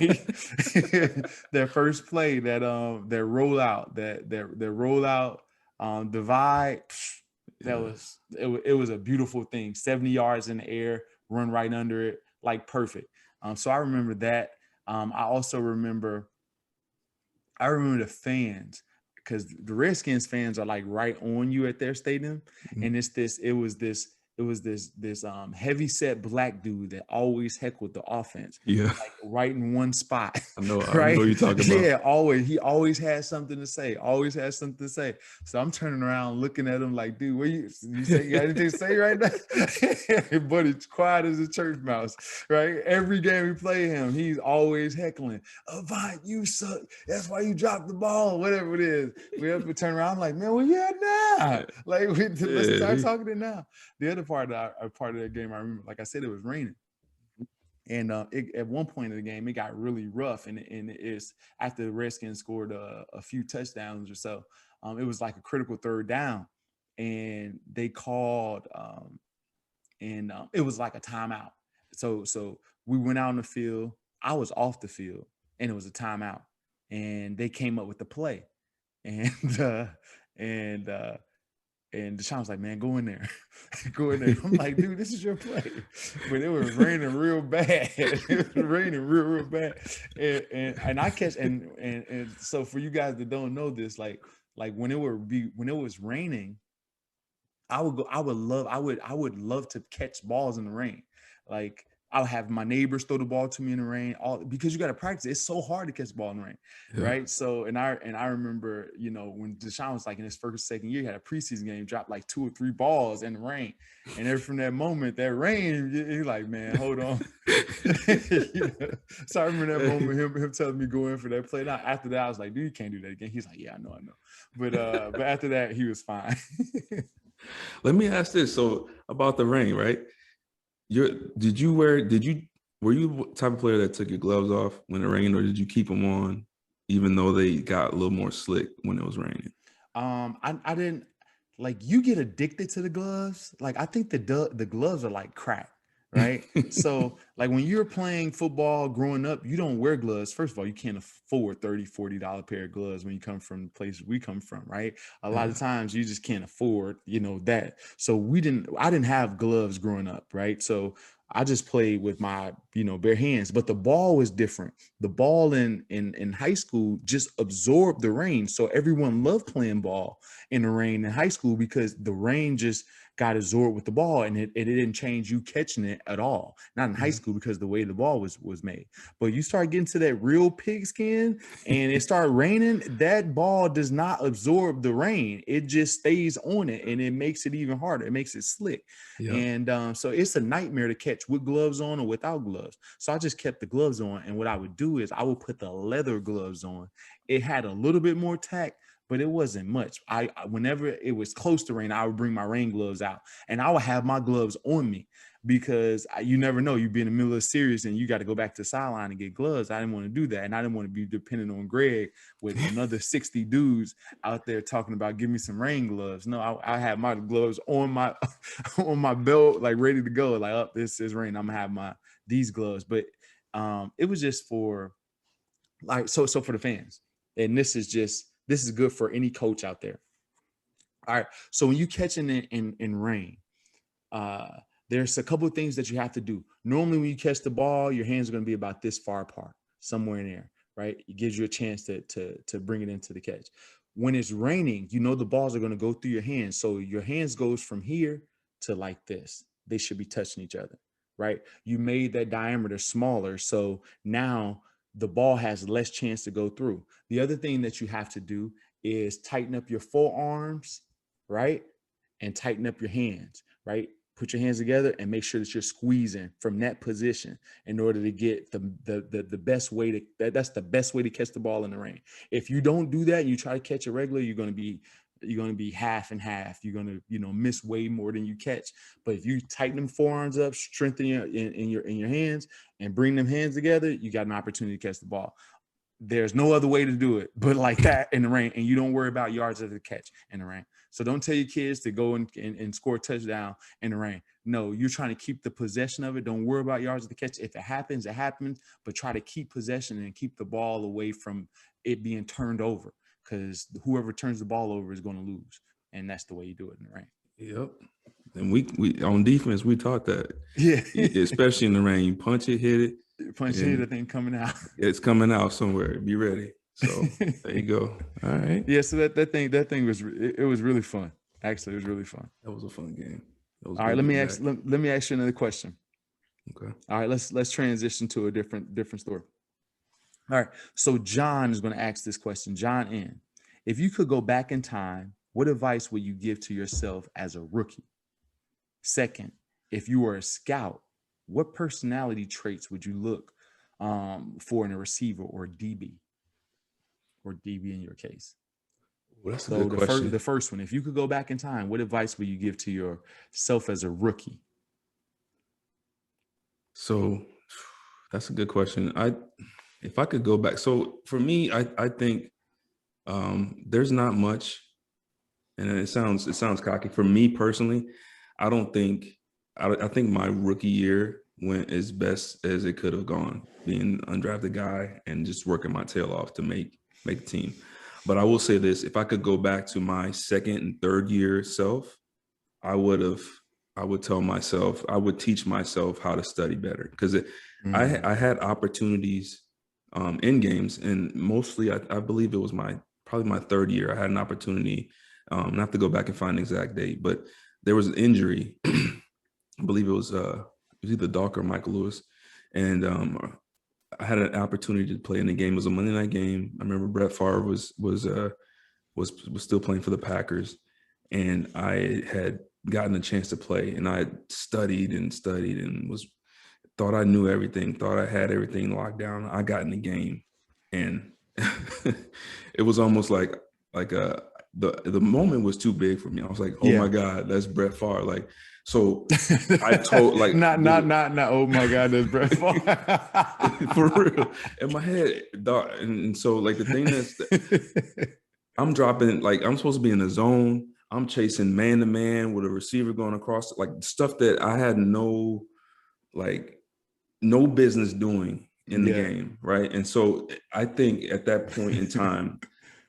their first play, their rollout, their rollout divide, it was a beautiful thing. 70 yards in the air, run right under it, like perfect. So I remember that. I also remember the fans, because the Redskins fans are like right on you at their stadium. Mm-hmm. And it was this heavy set black dude that always heckled the offense. Yeah. Like right in one spot. I know what you're talking about. Yeah, always. He always has something to say. So I'm turning around looking at him like, dude, you got anything to say right now? But it's quiet as a church mouse, right? Every game we play him, he's always heckling. Avant, you suck. That's why you dropped the ball, whatever it is. We have to turn around. I'm like, man, where you at now? Like, let's start talking to now. The other part of that game, I remember, like I said, it was raining. And at one point in the game, it got really rough. And it's after the Redskins scored a few touchdowns or so, it was like a critical third down. And they called, it was like a timeout. So we went out on the field. I was off the field, and it was a timeout. And they came up with the play. And DeSean was like, man, go in there. Go in there. I'm like, dude, this is your play. But it was raining real bad. It was raining real bad. And I catch, and so for you guys that don't know this, like when it was raining, I would love to catch balls in the rain. Like I'll have my neighbors throw the ball to me in the rain, all because you got to practice. It's so hard to catch the ball in the rain, right? So, and I remember, you know, when DeSean was like in his first, second year, he had a preseason game, dropped like 2 or 3 balls in the rain, and then from that moment, that rain, you're like, man, hold on. You know? So I remember that moment, him telling me go in for that play. Now after that, I was like, dude, you can't do that again. He's like, yeah, I know, but after that, he was fine. Let me ask this: so about the rain, right? Were you the type of player that took your gloves off when it rained, or did you keep them on even though they got a little more slick when it was raining? I didn't, like, you get addicted to the gloves. Like, I think the gloves are like crack, right? So like when you're playing football growing up, you don't wear gloves. First of all, you can't afford $30-$40 pair of gloves when you come from the place we come from, right? A lot of times you just can't afford, you know, that. So I didn't have gloves growing up, right? So I just played with my, you know, bare hands, but the ball was different. The ball in high school just absorbed the rain. So everyone loved playing ball in the rain in high school because the rain just got absorbed with the ball, and it didn't change you catching it at all. Not in high school because the way the ball was made. But you start getting to that real pigskin and it started raining, that ball does not absorb the rain. It just stays on it, and it makes it even harder. It makes it slick. Yeah. And so it's a nightmare to catch with gloves on or without gloves. So I just kept the gloves on, and what I would do is I would put the leather gloves on. It had a little bit more tack, but it wasn't much. Whenever it was close to rain, I would bring my rain gloves out, and I would have my gloves on me because you never know. You'd be in the middle of a series and you got to go back to the sideline and get gloves. I didn't want to do that, and I didn't want to be dependent on Greg with another 60 dudes out there talking about give me some rain gloves. No, I had my gloves on my on my belt, like ready to go. Like, oh, this is rain. I'm gonna have these gloves, but it was just for like so for the fans, and this is good for any coach out there. All right. So when you catching it in rain, there's a couple of things that you have to do. Normally, when you catch the ball, your hands are going to be about this far apart, somewhere in there, right? It gives you a chance to bring it into the catch. When it's raining, you know the balls are going to go through your hands. So your hands goes from here to like this. They should be touching each other, right? You made that diameter smaller. So now the ball has less chance to go through. The other thing that you have to do is tighten up your forearms, right? And tighten up your hands, right? Put your hands together and make sure that you're squeezing from that position in order to get the best way to, that's the best way to catch the ball in the rain. If you don't do that and you try to catch it regular, you're going to be half and half. You're going to, miss way more than you catch. But if you tighten them forearms up, strengthen in your hands and bring them hands together, you got an opportunity to catch the ball. There's no other way to do it but like that in the rain, and you don't worry about yards of the catch in the rain. So don't tell your kids to go and score a touchdown in the rain. No, you're trying to keep the possession of it. Don't worry about yards of the catch. If it happens, it happens, but try to keep possession and keep the ball away from it being turned over, because whoever turns the ball over is going to lose, and that's the way you do it in the rain. Yep. And we on defense, we taught that. Yeah. Especially in the rain, you punch it, hit it. Punch it, hit, that thing coming out. It's coming out somewhere. Be ready. So there you go. All right. Yeah. So that thing was really fun. Actually, it was really fun. That was a fun game. All right. Let me ask you another question. Okay. All right. Let's transition to a different story. All right. So John is going to ask this question. John N. If you could go back in time, what advice would you give to yourself as a rookie? Second, if you were a scout, what personality traits would you look for in a receiver or DB? Or DB in your case? Well, that's a good question. The first one, if you could go back in time, what advice would you give to yourself as a rookie? So that's a good question. If I could go back, so for me, I think there's not much, and it sounds cocky. For me personally, I think my rookie year went as best as it could have gone, being an undrafted guy and just working my tail off to make the team. But I will say this: if I could go back to my second and third year self, I would tell myself, I would teach myself how to study better, because I had opportunities in games, and mostly I believe it was probably my third year. I had an opportunity, and I have to go back and find the exact date, but there was an injury. I believe it was was either Doc or Michael Lewis, and I had an opportunity to play in the game. It was a Monday night game. I remember Brett Favre was still playing for the Packers, and I had gotten a chance to play, and I studied and thought I knew everything, thought I had everything locked down. I got in the game, and it was almost like the moment was too big for me. I was like, oh my God, that's Brett Favre. Like, so I told like not oh my God, that's Brett Favre. For real. In my head, dog. And so like the thing I'm dropping, like I'm supposed to be in the zone. I'm chasing man to man with a receiver going across, like stuff that I had no business doing in the game, right? And so I think at that point in time,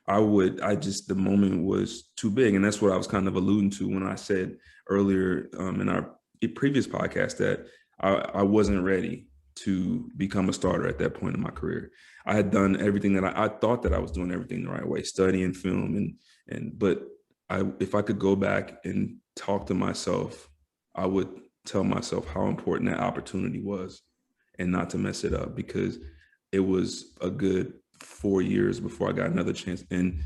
the moment was too big. And that's what I was kind of alluding to when I said earlier in our previous podcast that I wasn't ready to become a starter at that point in my career. I had done everything that I thought that I was doing everything the right way, studying film but if I could go back and talk to myself, I would tell myself how important that opportunity was and not to mess it up, because it was a good 4 years before I got another chance. And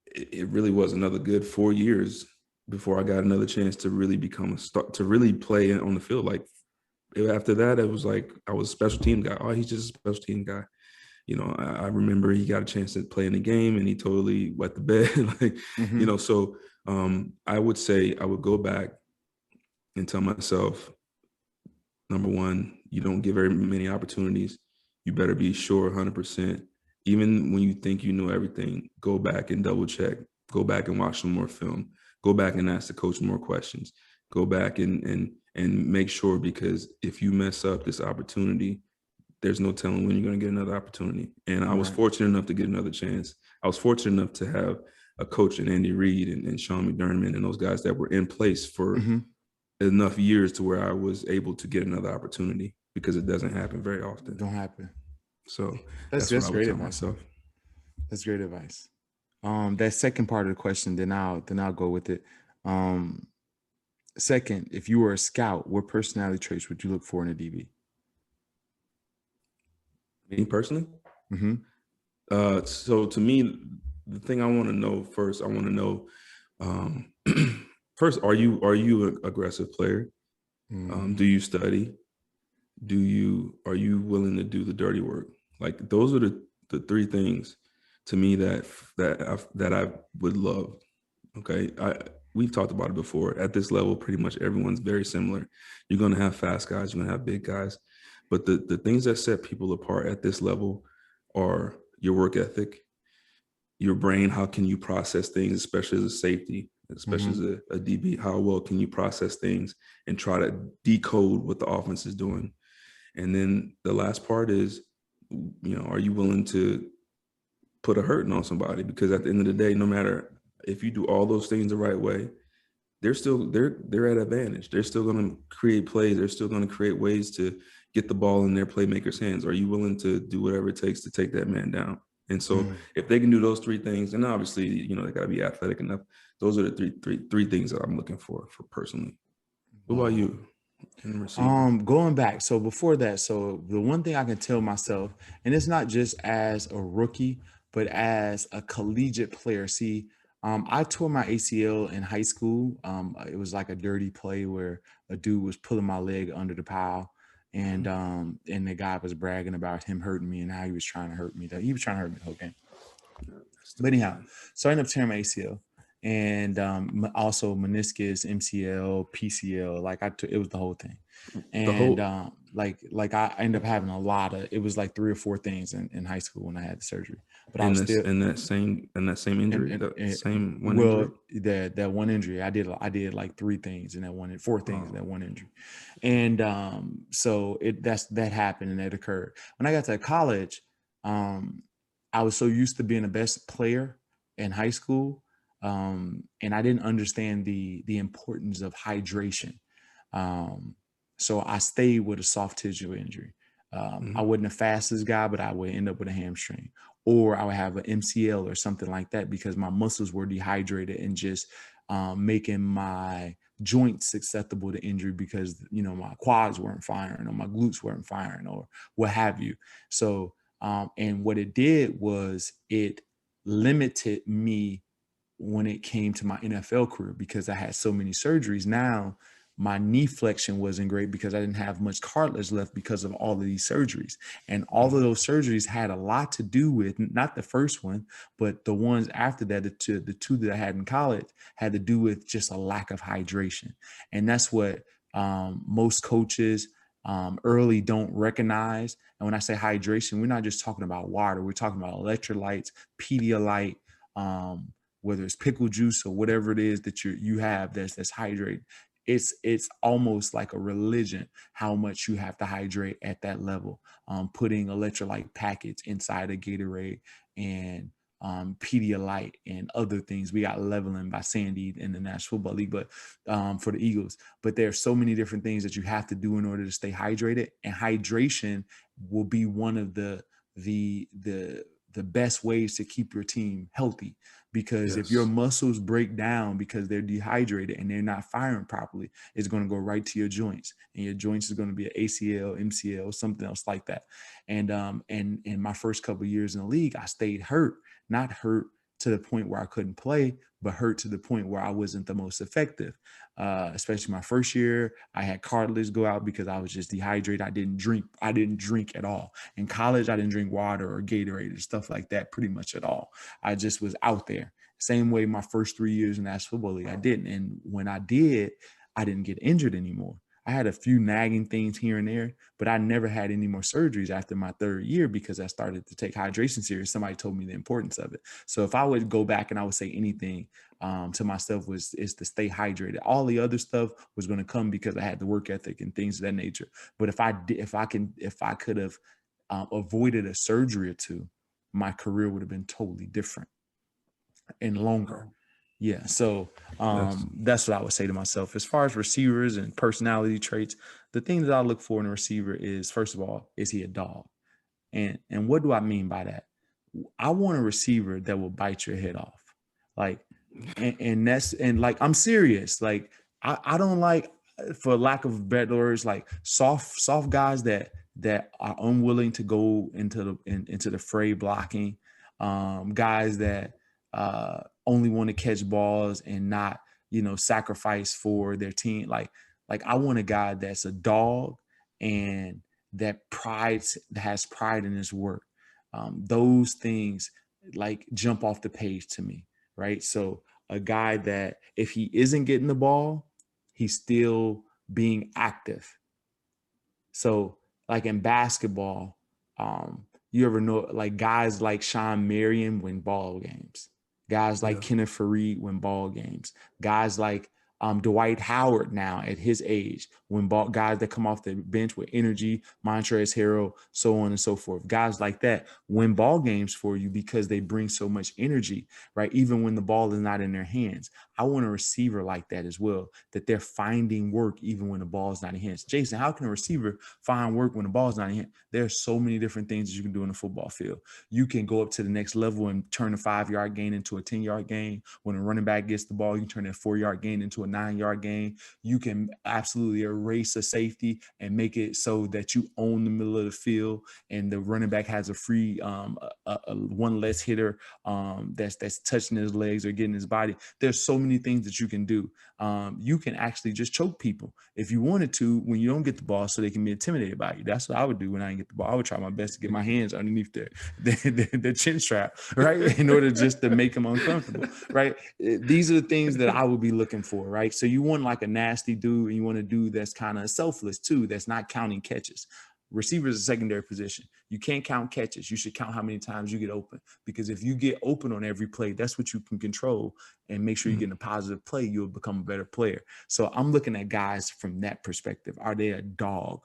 it really was another good 4 years before I got another chance to really become to really play on the field. Like after that, it was like I was a special team guy. Oh, he's just a special team guy. You know, I remember he got a chance to play in the game and he totally wet the bed. Like, you know, so I would say I would go back and tell myself, number one, you don't get very many opportunities. You better be sure 100%. Even when you think you know everything, go back and double check. Go back and watch some more film. Go back and ask the coach more questions. Go back and make sure, because if you mess up this opportunity, there's no telling when you're going to get another opportunity. And I was fortunate enough to get another chance. I was fortunate enough to have a coach in Andy Reid and Sean McDermott and those guys that were in place for enough years to where I was able to get another opportunity, because it doesn't happen very often. Don't happen. So that's what I would great tell advice. myself. That's great advice. That second part of the question, then I'll go with it. Second, if you were a scout, what personality traits would you look for in a DB? Me personally? So to me, the thing I want to know first, first, are you an aggressive player? Do you study? Are you willing to do the dirty work? Like those are the three things to me that I would love. Okay. We've talked about it before. At this level, pretty much everyone's very similar. You're going to have fast guys, you're going to have big guys. But the things that set people apart at this level are your work ethic, your brain. How can you process things, especially as a safety, especially as a DB? How well can you process things and try to decode what the offense is doing? And then the last part is, are you willing to put a hurting on somebody? Because at the end of the day, no matter if you do all those things the right way, they're at advantage. They're still going to create plays. They're still going to create ways to get the ball in their playmakers' hands. Are you willing to do whatever it takes to take that man down? And so if they can do those three things, and obviously, they got to be athletic enough. Those are the three things that I'm looking for personally. What about you? Going back. So before that, so the one thing I can tell myself, and it's not just as a rookie, but as a collegiate player. See, I tore my ACL in high school. It was like a dirty play where a dude was pulling my leg under the pile. And the guy was bragging about him hurting me and how he was trying to hurt me. He was trying to hurt me the whole game. But anyhow, so I ended up tearing my ACL, and also meniscus, MCL, PCL. It was the whole thing. And I ended up having a lot of. It was like 3 or 4 things in high school when I had the surgery. But I was still in that same injury, injury. That one injury, I did like 3 things in that one, 4 things in that one injury, and so that happened and that occurred when I got to college. I was so used to being the best player in high school, and I didn't understand the importance of hydration. So I stayed with a soft tissue injury. I wasn't the fastest guy, but I would end up with a hamstring, or I would have an MCL or something like that because my muscles were dehydrated and just making my joints susceptible to injury because, you know, my quads weren't firing or my glutes weren't firing or what have you. So, and what it did was it limited me when it came to my NFL career because I had so many surgeries. Now, my knee flexion wasn't great because I didn't have much cartilage left because of all of these surgeries. And all of those surgeries had a lot to do with, not the first one, but the ones after that, the two that I had in college had to do with just a lack of hydration. And that's what most coaches early don't recognize. And when I say hydration, we're not just talking about water. We're talking about electrolytes, Pedialyte, whether it's pickle juice or whatever it is that you have that's hydrated. It's almost like a religion how much you have to hydrate at that level. Putting electrolyte packets inside a Gatorade and Pedialyte and other things. We got Leveling by Sandy in the National Football League, but for the Eagles. But there are so many different things that you have to do in order to stay hydrated. And hydration will be one of the best ways to keep your team healthy. Because if your muscles break down because they're dehydrated and they're not firing properly, it's going to go right to your joints, and your joints is going to be an ACL, MCL, something else like that. And in my first couple of years in the league, I stayed hurt, not hurt to the point where I couldn't play, but hurt to the point where I wasn't the most effective. Especially my first year, I had cartilage go out because I was just dehydrated. I didn't drink at all. In college, I didn't drink water or Gatorade or stuff like that pretty much at all. I just was out there. Same way my first 3 years in the National Football League, I didn't. And when I did, I didn't get injured anymore. I had a few nagging things here and there, but I never had any more surgeries after my third year because I started to take hydration serious. Somebody told me the importance of it. So if I would go back and I would say anything to myself is to stay hydrated. All the other stuff was going to come because I had the work ethic and things of that nature. But if I could have avoided a surgery or two, my career would have been totally different and longer. Yeah. So that's what I would say to myself. As far as receivers and personality traits, the thing that I look for in a receiver is, first of all, is he a dog? And what do I mean by that? I want a receiver that will bite your head off. Like, and like, I'm serious. Like, I don't like, for lack of better words, like soft guys that are unwilling to go into the fray blocking, guys that only want to catch balls and not, sacrifice for their team. Like I want a guy that's a dog and that has pride in his work. Those things like jump off the page to me, right? So a guy that if he isn't getting the ball, he's still being active. So like in basketball, you ever know, like guys like Sean Marion win ball games. Guys like Kenneth Faried win ball games. Guys like Dwight Howard now at his age, guys that come off the bench with energy, Montrezl Harrell, so on and so forth. Guys like that win ball games for you because they bring so much energy, right? Even when the ball is not in their hands. I want a receiver like that as well, that they're finding work even when the ball is not in hands. Jason, how can a receiver find work when the ball is not in hand? There's so many different things that you can do in a football field. You can go up to the next level and turn a 5-yard gain into a 10-yard gain. When a running back gets the ball, you can turn a 4-yard gain into a 9-yard gain. You can absolutely erase a safety and make it so that you own the middle of the field and the running back has a free one less hitter that's touching his legs or getting his body. There's so many things that you can do. You can actually just choke people if you wanted to when you don't get the ball so they can be intimidated by you. That's what I would do when I didn't get the ball. I would try my best to get my hands underneath the chin strap, right? In order just to make them uncomfortable, right? These are the things that I would be looking for, right? So you want like a nasty dude and you want a dude that's kind of selfless too, that's not counting catches. Receiver is a secondary position. You can't count catches. You should count how many times you get open, because if you get open on every play, that's what you can control and make sure you're getting a positive play. You'll become a better player. So I'm looking at guys from that perspective. Are they a dog?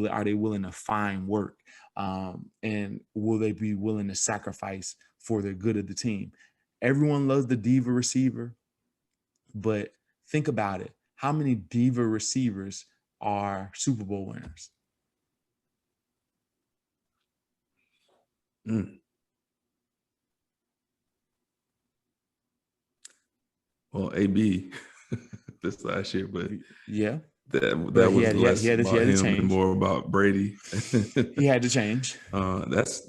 Are they willing to find work? And will they be willing to sacrifice for the good of the team? Everyone loves the diva receiver, but think about it. How many diva receivers are Super Bowl winners? Well, AB. this last year, but yeah, that but was less about to him and change. more about Brady. He had to change. That's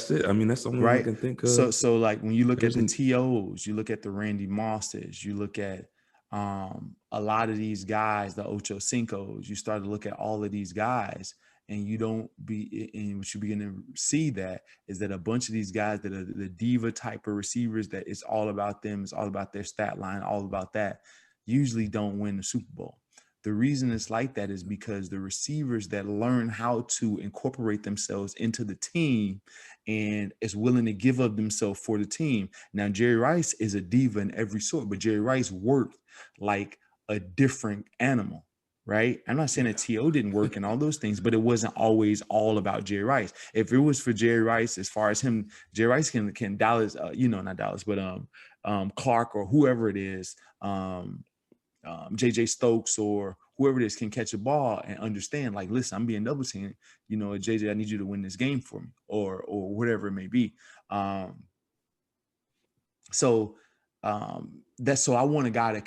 it. I mean, that's the only one I can think of. So like when you look at the TOs, you look at the Randy Mosses, you look at a lot of these guys, the Ocho Cincos, you start to look at all of these guys, and what you begin to see that is that a bunch of these guys that are the diva type of receivers, that it's all about them, it's all about their stat line, all about that, usually don't win the Super Bowl. The reason it's like that is because the receivers that learn how to incorporate themselves into the team and is willing to give up themselves for the team. Now, Jerry Rice is a diva in every sort, but Jerry Rice worked like a different animal, right? I'm not saying that T.O. didn't work and all those things, but it wasn't always all about Jerry Rice. If it was for Jerry Rice, as far as him, Jerry Rice can Dallas, not Dallas, but Clark or whoever it is, JJ Stokes or whoever it is can catch a ball and understand, like, listen, I'm being double teamed, JJ, I need you to win this game for me, or whatever it may be. So I want a guy that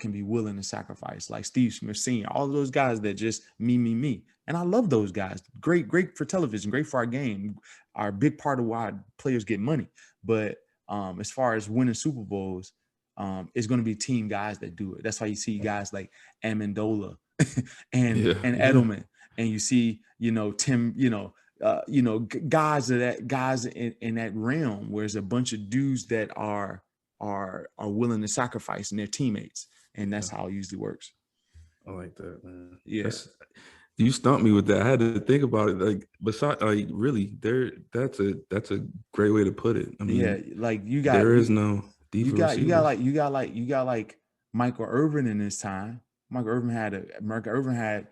can be willing to sacrifice, like Steve Smith Sr., all of those guys that just me. And I love those guys. Great for television, great for our game, are a big part of why players get money. But as far as winning Super Bowls, it's going to be team guys that do it. That's why you see guys like Amendola and Edelman, and you see, Tim, guys in that realm, where there's a bunch of dudes that are willing to sacrifice in their teammates, and that's how it usually works. I like that, man. Yeah. You stumped me with that. I had to think about it. Like, besides, like, really, that's a great way to put it. I mean, like there is no diva receivers. You got like Michael Irvin in his time. Michael Irvin had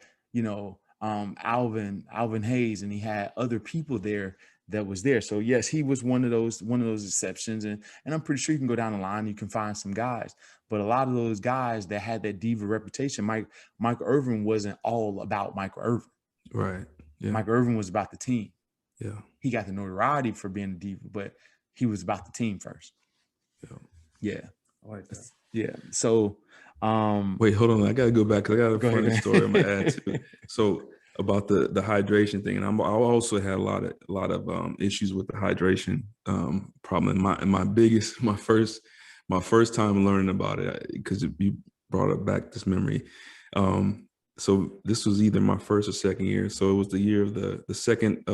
Alvin Hayes, and he had other people there that was there. So yes, he was one of those exceptions, and I'm pretty sure you can go down the line, you can find some guys, but a lot of those guys that had that diva reputation, Michael Irvin wasn't all about Michael Irvin. Right. Yeah. Michael Irvin was about the team. Yeah. He got the notoriety for being a diva, but he was about the team first. Yeah. I like that. Yeah. So wait, hold on. I gotta go back because I got a funny story I'm gonna add to. So about the hydration thing, and I also had a lot of issues with the hydration problem. My first time learning about it, because you brought up back this memory. So this was either my first or second year. So it was the year of the second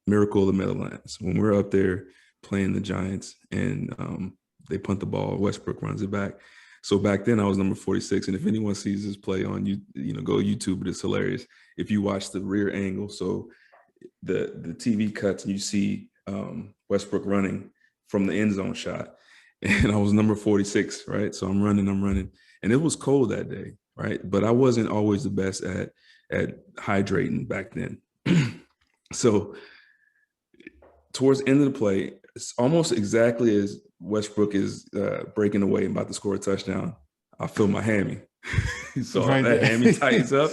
Miracle of the Meadowlands, when we're up there playing the Giants, and they punt the ball, Westbrook runs it back. So back then I was number 46, and if anyone sees this play on go YouTube, it's hilarious. If you watch the rear angle, so the TV cuts and you see Westbrook running from the end zone shot, and I was number 46, right? So I'm running, and it was cold that day, right? But I wasn't always the best at hydrating back then. So towards the end of the play, it's almost exactly as Westbrook is breaking away and about to score a touchdown, I feel my hammy. So that hammy tightens up,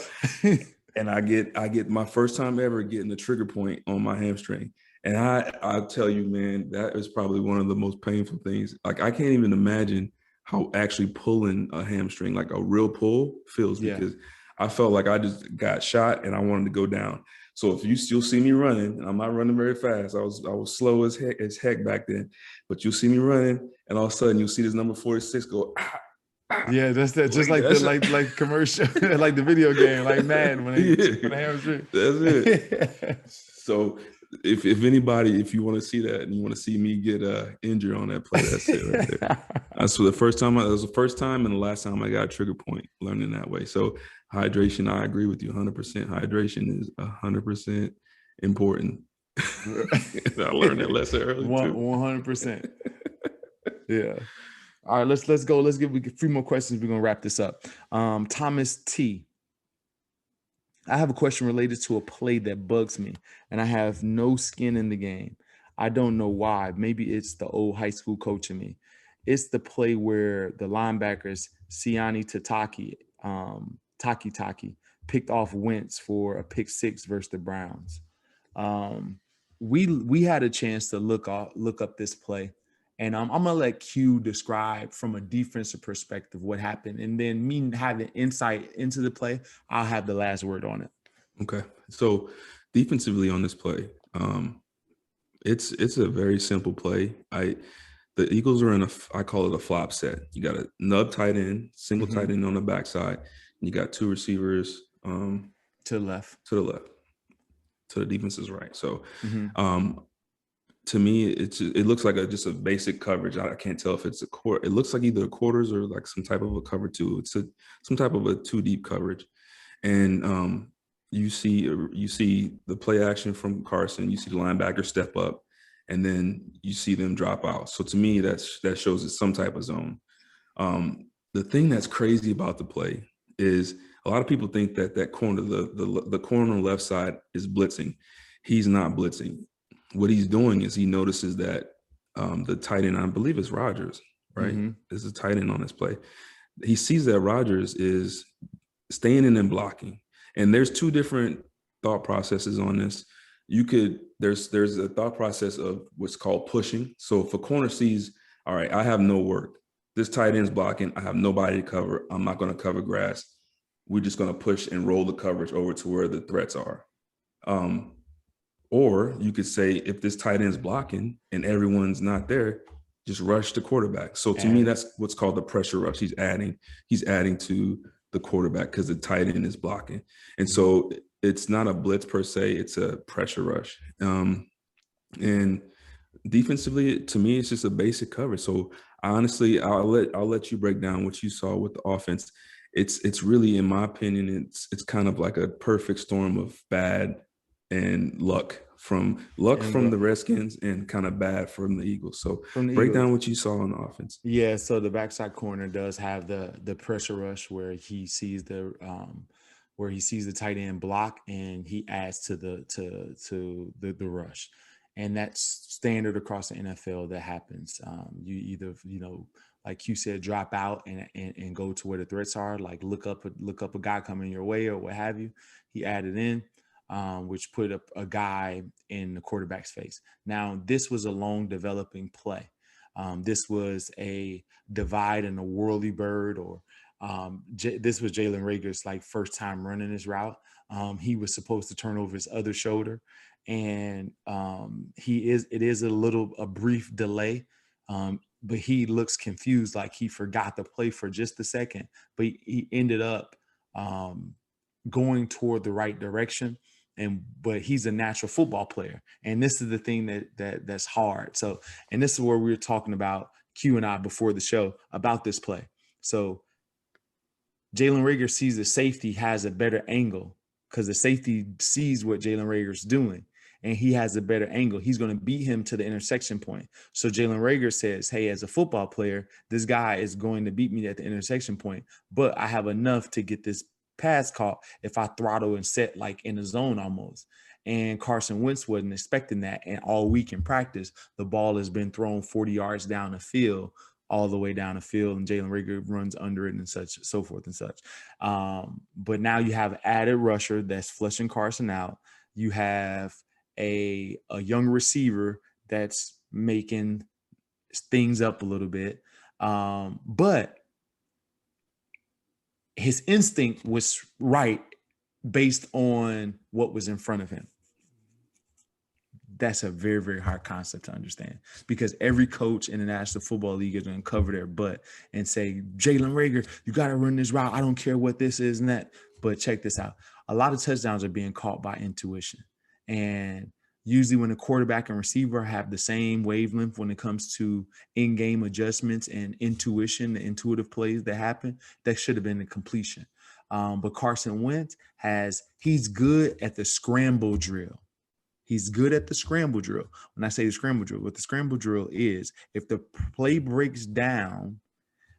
and I get my first time ever getting the trigger point on my hamstring. And I'll tell you, man, that is probably one of the most painful things. Like, I can't even imagine how actually pulling a hamstring, like a real pull, feels, because I felt like I just got shot and I wanted to go down. So if you'll see me running, I'm not running very fast. I was slow as heck back then, but you'll see me running, and all of a sudden you'll see this number 46 go. Yeah, that's that. Just like the commercial, like the video game, like Madden when they put a hamstring. That's it. So if anybody, if you want to see that and you want to see me get injured on that play, that's it right there. That's the first time. That was the first time and the last time I got a trigger point learning that way. So hydration, I agree with you 100%. Hydration is 100% important. I learned that lesson early. 100%. Yeah. All right, let's go. Let's give a few more questions. We're gonna wrap this up. Thomas T. I have a question related to a play that bugs me, and I have no skin in the game. I don't know why. Maybe it's the old high school coach in me. It's the play where the linebackers Siani Taki picked off Wentz for a pick six versus the Browns. We had a chance to look up this play, And I'm going to let Q describe from a defensive perspective what happened. And then me having insight into the play, I'll have the last word on it. Okay. So defensively on this play, it's a very simple play. The Eagles are in I call it a flop set. You got a nub tight end, single tight end on the backside. And you got two receivers to the left, to the defense's right. So to me, it looks like just a basic coverage. I can't tell if it's a quarter. It looks like either a quarters or like some type of a cover two. It's some type of a two deep coverage, and you see the play action from Carson. You see the linebacker step up, and then you see them drop out. So to me, that shows it's some type of zone. The thing that's crazy about the play is a lot of people think that corner, the corner on the left side is blitzing. He's not blitzing. What he's doing is he notices that the tight end, I believe it's Rodgers, right? There's a tight end on this play. He sees that Rodgers is staying in and blocking. And there's two different thought processes on this. There's a thought process of what's called pushing. So if a corner sees, all right, I have no work. This tight end's blocking. I have nobody to cover. I'm not going to cover grass. We're just going to push and roll the coverage over to where the threats are. Or you could say, if this tight end's blocking and everyone's not there, just rush the quarterback. So to me, that's what's called the pressure rush. He's adding to the quarterback because the tight end is blocking. And so it's not a blitz per se, it's a pressure rush. And defensively, to me, it's just a basic coverage. So honestly, I'll let you break down what you saw with the offense. It's really, in my opinion, it's kind of like a perfect storm of bad and luck from the Redskins and kind of bad from the Eagles. So break down what you saw on the offense. Yeah, so the backside corner does have the pressure rush where he sees the tight end block and he adds to the rush. And that's standard across the NFL that happens. You either, like you said, drop out and go to where the threats are, like look up a guy coming your way or what have you. He added in. Which put up a guy in the quarterback's face. Now, this was a long developing play. This was a divide and a whirly bird, or this was Jalen Reagor's first time running this route. He was supposed to turn over his other shoulder, and it is a brief delay. But he looks confused, like he forgot the play for just a second, but he ended up going toward the right direction. But he's a natural football player. And this is the thing that's hard. So, and this is where we were talking about, Q and I, before the show, about this play. So Jalen Reagor sees the safety has a better angle because the safety sees what Jalen Reagor's doing and he has a better angle. He's going to beat him to the intersection point. So Jalen Reagor says, hey, as a football player, this guy is going to beat me at the intersection point, but I have enough to get this pass caught if I throttle and set in the zone almost. And Carson Wentz wasn't expecting that. And all week in practice, the ball has been thrown 40 yards down the field, all the way down the field, and Jalen Reagor runs under it and such, so forth and such. But now you have added rusher that's flushing Carson out. You have a young receiver that's making things up a little bit. But his instinct was right based on what was in front of him. That's a very, very hard concept to understand because every coach in the National Football League is going to cover their butt and say, Jalen Reagor, you got to run this route. I don't care what this is and that. But check this out. A lot of touchdowns are being caught by intuition. And usually when the quarterback and receiver have the same wavelength when it comes to in-game adjustments and intuition, the intuitive plays that happen, that should have been the completion. But Carson Wentz he's good at the scramble drill. He's good at the scramble drill. When I say the scramble drill, what the scramble drill is, if the play breaks down,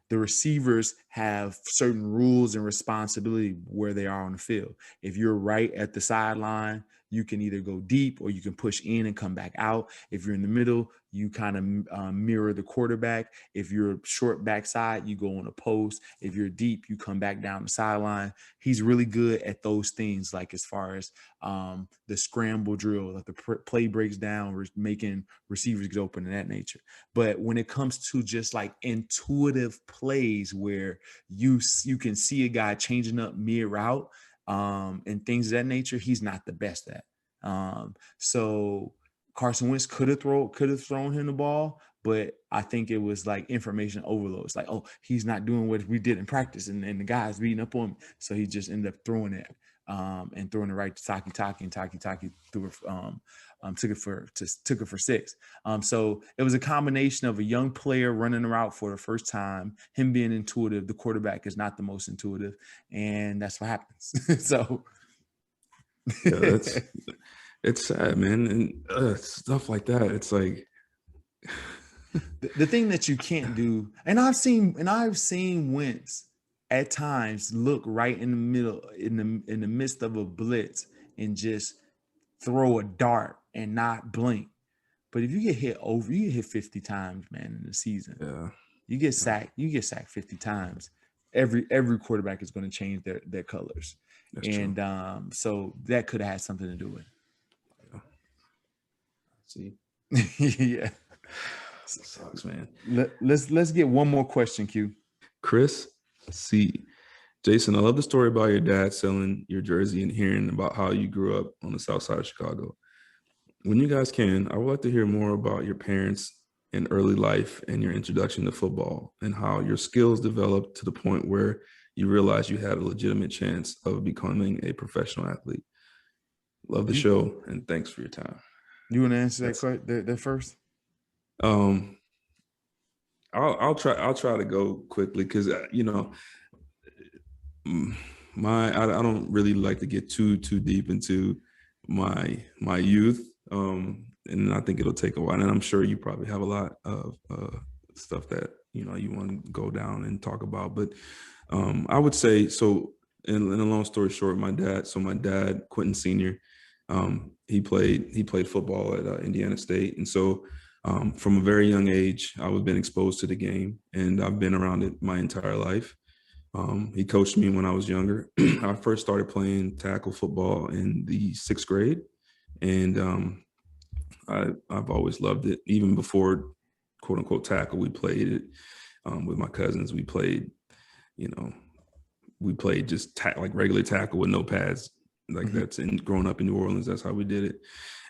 the receivers have certain rules and responsibility where they are on the field. If you're right at the sideline, you can either go deep or you can push in and come back out. If you're in the middle, you kind of mirror the quarterback. If you're short backside, you go on a post. If you're deep, you come back down the sideline. He's really good at those things, like as far as the scramble drill, like the play breaks down, making receivers get open and that nature. But when it comes to just like intuitive plays where you can see a guy changing up mid-route and things of that nature, he's not the best at. So Carson Wentz could have thrown him the ball, but I think it was like information overload. It's like, oh, he's not doing what we did in practice, and the guy's beating up on him. So he just ended up throwing it and throwing it right to Taki, and Taki threw it, took it for 6. So it was a combination of a young player running the route for the first time, him being intuitive. The quarterback is not the most intuitive, and that's what happens. So yeah, it's sad, man, and stuff like that. It's like the thing that you can't do, and I've seen Wentz at times look right in the middle, in the midst of a blitz, and just throw a dart and not blink. But if you get hit 50 times, man, in the season, yeah, you get sacked. You get sacked 50 times. Every quarterback is going to change their colors. That's and true. So that could have had something to do with it. Yeah. See, yeah, sucks, man. Let's get one more question, Q. Chris C. Jason, I love the story about your dad selling your jersey and hearing about how you grew up on the south side of Chicago. When you guys can, I would like to hear more about your parents and early life and your introduction to football and how your skills developed to the point where you realized you had a legitimate chance of becoming a professional athlete. Love the show, and thanks for your time. You want to answer that first? I'll try to go quickly because you know, I don't really like to get too deep into my youth, and I think it'll take a while. And I'm sure you probably have a lot of stuff that you want to go down and talk about. But I would say so. In a long story short, my dad, Quintin Senior, he played football at Indiana State, and so from a very young age, I've been exposed to the game, and I've been around it my entire life. He coached me when I was younger. I first started playing tackle football in the 6th grade, and I've always loved it. Even before quote unquote tackle, we played it with my cousins. We played just like regular tackle with no pads. Like that's growing up in New Orleans, that's how we did it.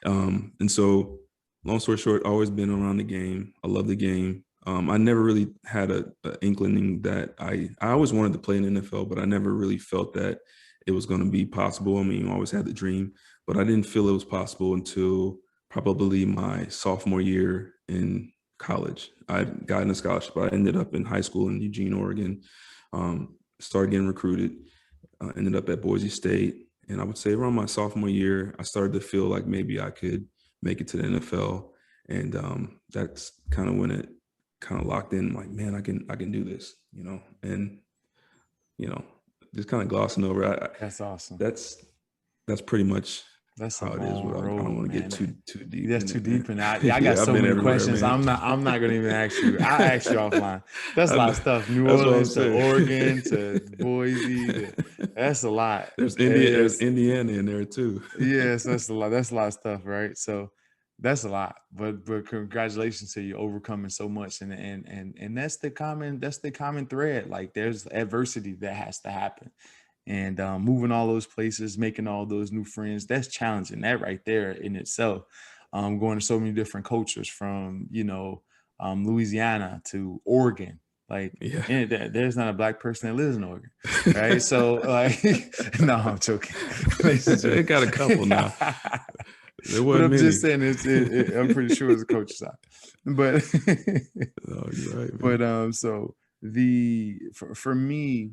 And so long story short, always been around the game. I love the game. I never really had an inkling that I always wanted to play in the NFL, but I never really felt that it was going to be possible. I mean, I always had the dream, but I didn't feel it was possible until probably my sophomore year in college. I had gotten a scholarship. I ended up in high school in Eugene, Oregon, started getting recruited, ended up at Boise State. And I would say around my sophomore year, I started to feel like maybe I could make it to the NFL. And that's kind of when it kind of locked in, like, man, I can do this, and, just kind of glossing over. That's awesome. That's pretty much that's how it is. I don't want to get too deep. That's too deep. And I got so many questions. Man. I'm not going to even ask you. I'll ask you offline. That's a lot of stuff. New Orleans to Oregon to Boise. That's a lot. There's Indiana in there too. Yes, that's a lot. That's a lot of stuff, right? So that's a lot. But congratulations to you overcoming so much. And that's the common thread. Like there's adversity that has to happen. And moving all those places, making all those new friends, that's challenging. That right there in itself. Going to so many different cultures from, Louisiana to Oregon. Like, there's not a Black person that lives in Oregon, right? So, like, no, I'm joking. It got a couple now. But I'm just saying, I'm pretty sure it's a coach's side. But, oh, you're right, man. But so for me,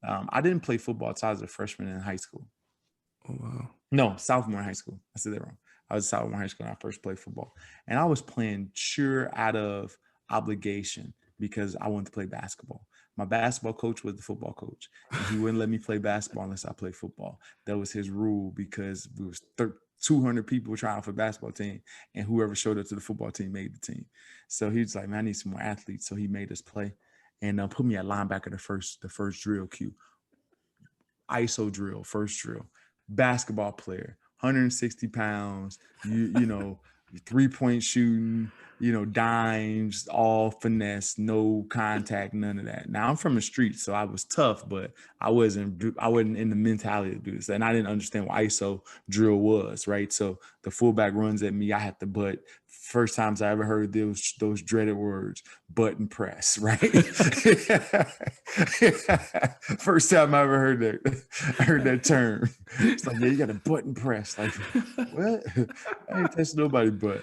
I didn't play football until I was a freshman in high school. Oh, wow. No, sophomore in high school. I said that wrong. I was a sophomore in high school when I first played football. And I was playing sure out of obligation because I wanted to play basketball. My basketball coach was the football coach. And he wouldn't let me play basketball unless I played football. That was his rule because we was 200 people trying for the basketball team, and whoever showed up to the football team made the team. So he was like, man, I need some more athletes. So he made us play and put me at linebacker the first drill cue. ISO drill, first drill. Basketball player, 160 pounds, you know, 3-point shooting, you know, dimes, all finesse, no contact, none of that. Now I'm from the street, so I was tough, but I wasn't in the mentality to do this. And I didn't understand what ISO drill was, right? So the fullback runs at me, I had to butt. First times I ever heard those dreaded words, button press, right? First time I ever heard that, I heard that term. It's like, yeah, you got a button press. Like, what? I ain't touching nobody but.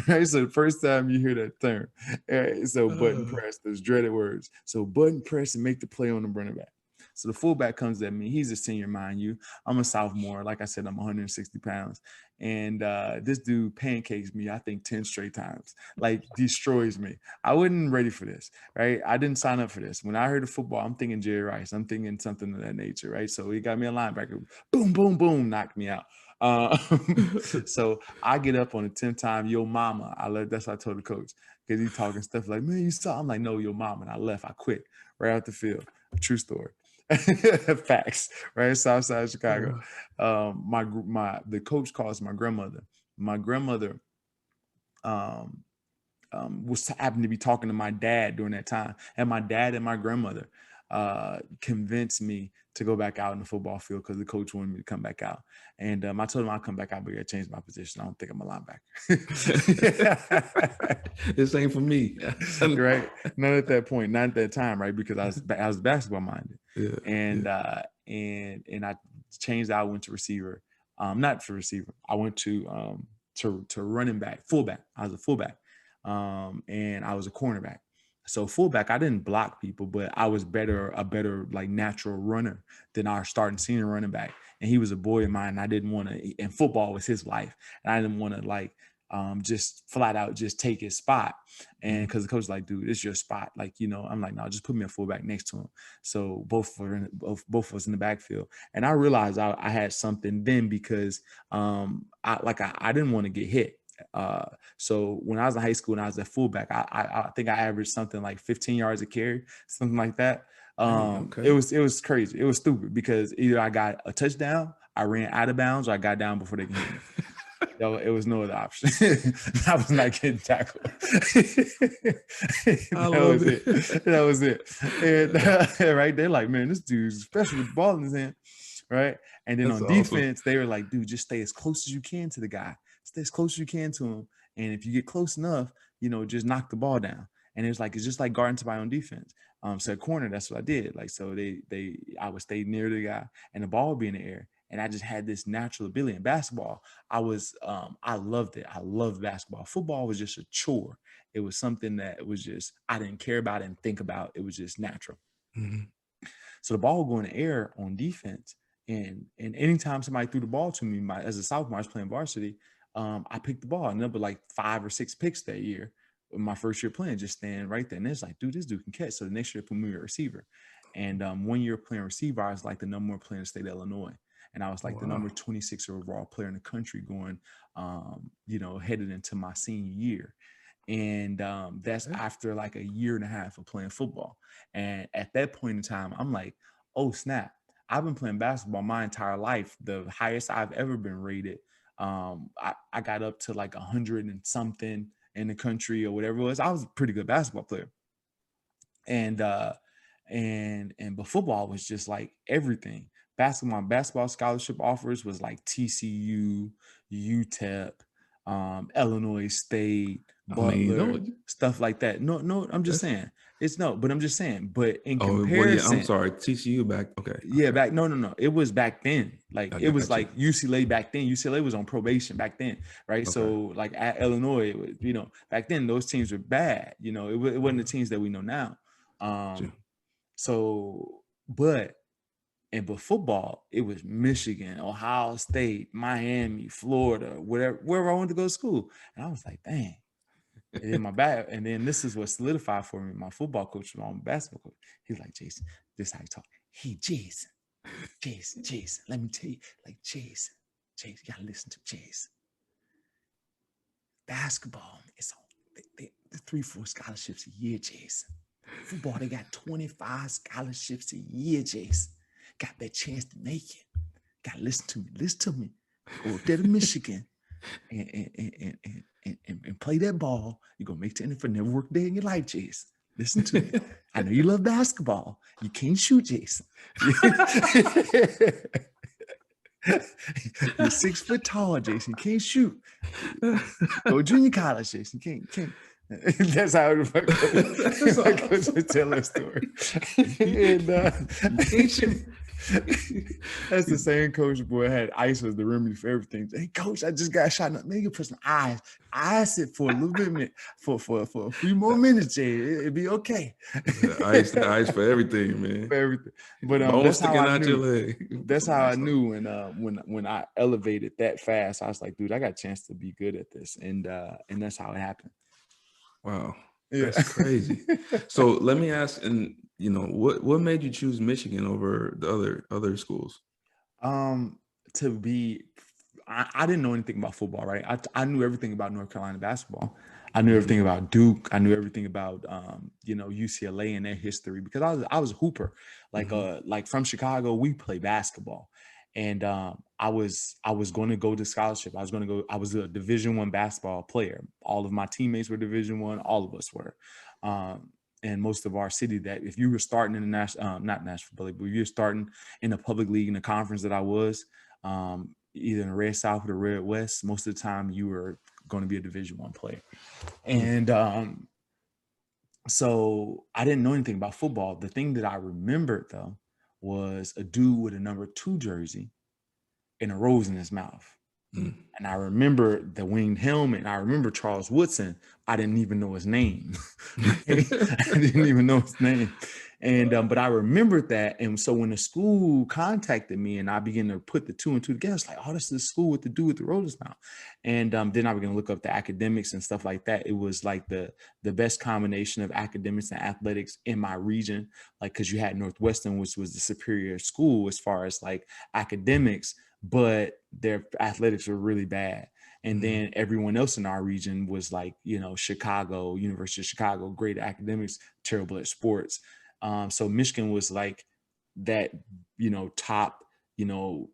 Right, so the first time you hear that term, right, so button press, those dreaded words. So button press and make the play on the running back. So the fullback comes at me. He's a senior, mind you. I'm a sophomore. Like I said, I'm 160 pounds. And this dude pancakes me, I think, 10 straight times. Like, destroys me. I wasn't ready for this, right? I didn't sign up for this. When I heard of football, I'm thinking Jerry Rice. I'm thinking something of that nature, right? So he got me a linebacker. Boom, boom, boom, knocked me out. So I get up on the 10th time, yo mama. That's what I told the coach, because he talking stuff like, man, you saw. I'm like, no, yo mama. And I left. I quit right out the field. True story. Facts, right? Southside Chicago. The coach calls my grandmother. My grandmother was happened to be talking to my dad during that time, and my dad and my grandmother convinced me to go back out in the football field because the coach wanted me to come back out. And I told him I'll come back out, but I changed my position. I don't think I'm a linebacker. This ain't for me. Right? Not at that point, not at that time, right? Because I was basketball minded. Yeah, and I changed out, went to receiver. Not for receiver. I went to running back, fullback. I was a fullback. And I was a cornerback. So fullback, I didn't block people, but I was a better like natural runner than our starting senior running back. And he was a boy of mine. And I didn't want to, and football was his life. And I didn't want to like just flat out just take his spot. And because the coach was like, dude, it's your spot. Like, you know, I'm like, no, just put me a fullback next to him. So both of us in the backfield. And I realized I had something then because I didn't want to get hit. So when I was in high school and I was at fullback, I think I averaged something like 15 yards a carry, something like that. It was crazy. It was stupid because either I got a touchdown, I ran out of bounds, or I got down before they could hit me. It was no other option. I was not getting tackled. That was it. And, right, they're like, man, this dude's special with the ball in his hand, right? And then on defense, they were like, dude, just stay as close as you can to the guy. Stay as close as you can to him. And if you get close enough, you know, just knock the ball down. And it's just like guarding somebody on defense. So at corner, that's what I did. Like, so I would stay near the guy and the ball would be in the air. And I just had this natural ability in basketball. I loved it. I loved basketball. Football was just a chore. It was something that was just, I didn't care about it and think about. It was just natural. Mm-hmm. So the ball would go in the air on defense. And anytime somebody threw the ball to me, as a sophomore, I was playing varsity, I picked the ball. And there were like 5 or 6 picks that year. My first year playing, just standing right there. And it's like, dude, this dude can catch. So the next year, put me a receiver. And 1 year playing receiver, I was like the number 1 player in the state of Illinois. And I was like the number 26 overall player in the country going, headed into my senior year. And that's after like a year and a half of playing football. And at that point in time, I'm like, oh, snap. I've been playing basketball my entire life. The highest I've ever been rated. I got up to like 100 and something in the country or whatever it was. I was a pretty good basketball player. And but football was just like everything. Basketball scholarship offers was like TCU, UTEP, Illinois State, Butler, stuff like that. No, I'm just saying. But I'm just saying. But in comparison, I'm sorry, TCU back. Okay. Yeah, back. No. It was back then. Like it was like UCLA back then. UCLA was on probation back then, right? Okay. So like at Illinois, it was, back then those teams were bad. It wasn't the teams that we know now. But football, it was Michigan, Ohio State, Miami, Florida, wherever I wanted to go to school. And I was like, dang. And then this is what solidified for me. My football coach, my basketball coach, he's like, Jason, this is how you talk. Hey, Jason, Jason, let me tell you, like Jason, you gotta listen to Jason. Basketball, it's on the 3-4 scholarships a year, Jason. Football, they got 25 scholarships a year, Jason. Got that chance to make it. Gotta listen to me. Go up there to Michigan and play that ball. You're gonna make the NFL, never work a day in your life, Jason. Listen to me. I know you love basketball. You can't shoot, Jason. You're 6 foot tall, Jason. You can't shoot. Go junior college, Jason. Can't. That's how my coach would tell that story. And, that's the same coach boy had ice was the remedy for everything. Hey coach, I just got shot. Man, you put some ice. Ice it for a little bit for a few more minutes, Jay. It'd be okay. Ice for everything, man. For everything. But that's how I knew. Your leg. That's how I knew when I elevated that fast. I was like, dude, I got a chance to be good at this, and that's how it happened. Wow, that's crazy. So let me ask, and what made you choose Michigan over the other schools? I didn't know anything about football, right? I knew everything about North Carolina basketball. I knew everything about Duke. I knew everything about UCLA and their history because I was a hooper. Like from Chicago, we play basketball. And I was going to go to scholarship. I was a Division I basketball player. All of my teammates were Division I. All of us were. And most of our city, that if you were starting in the national, not national public, but if you're starting in a public league in the conference that I was, either in the Red South or the Red West, most of the time you were going to be a Division I player. And so I didn't know anything about football. The thing that I remembered though was a dude with a number 2 jersey and a rose in his mouth. And I remember the winged helmet, and I remember Charles Woodson. I didn't even know his name. And but I remembered that. And so when the school contacted me and I began to put the 2 and 2 together, it's like, oh, this is the school with the dude with the roses now. And then I began to look up the academics and stuff like that. It was like the best combination of academics and athletics in my region, like because you had Northwestern, which was the superior school as far as like academics, but their athletics were really bad. And then everyone else in our region was like, Chicago, University of Chicago, great academics, terrible at sports. So Michigan was like that, top, 4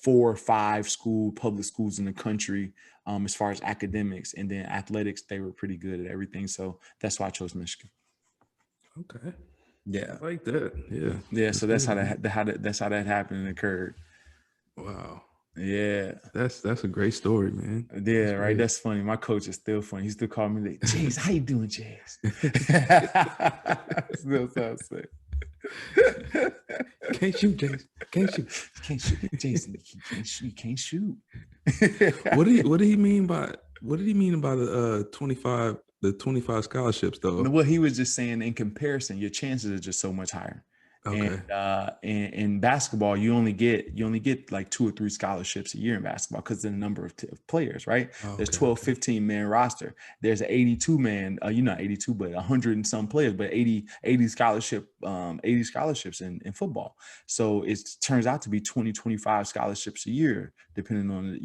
or 5 public schools in the country as far as academics. And then athletics, they were pretty good at everything. So that's why I chose Michigan. Okay. Yeah. I like that. Yeah. Yeah. So that's how that happened and occurred. Wow. Yeah. That's a great story, man. Yeah, right. Great. That's funny. My coach is still funny. He still call me like, Jace, how you doing, Jace? Still sounds sick. Can't shoot, Jace. Can't shoot, Jason. You can't shoot. What did he mean by the 25 scholarships though? Well, he was just saying in comparison, your chances are just so much higher. Okay. And in basketball, you only get like 2 or 3 scholarships a year in basketball because of the number of players, right? Okay. There's 12, 15 man roster. There's an 82 man, not 82, but 100 and some players, but 80 scholarships in football. So it turns out to be 20, 25 scholarships a year, depending on,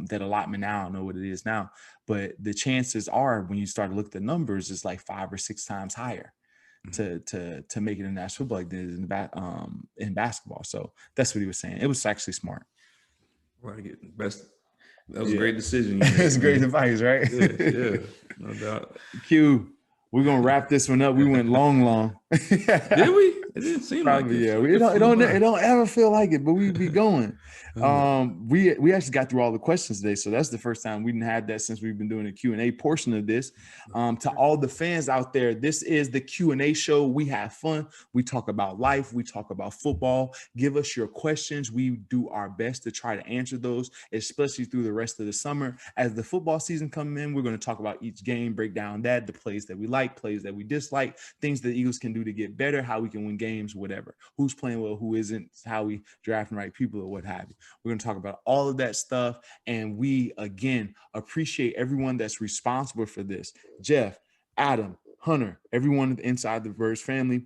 that allotment now. I don't know what it is now, but the chances are when you start to look at the numbers, it's like 5 or 6 times higher to make it in national football like this in basketball. So that's what he was saying. It was actually smart. Like it. That was a great decision. It's great advice, right? Yeah, no doubt. Q, we're gonna wrap this one up. We went long. Did we? It didn't seem probably, like it. Yeah. It don't ever feel like it, but we be going. We actually got through all the questions today, so that's the first time we didn't have that since we've been doing the Q&A portion of this. To all the fans out there, this is the Q&A show. We have fun. We talk about life. We talk about football. Give us your questions. We do our best to try to answer those, especially through the rest of the summer. As the football season comes in, we're going to talk about each game, break down the plays that we like, plays that we dislike, things that the Eagles can do to get better, how we can win games, whatever, who's playing well, who isn't, how we draft and right people or what have you. We're going to talk about all of that stuff. And we, again, appreciate everyone that's responsible for this. Jeff, Adam, Hunter, everyone inside the Verse family.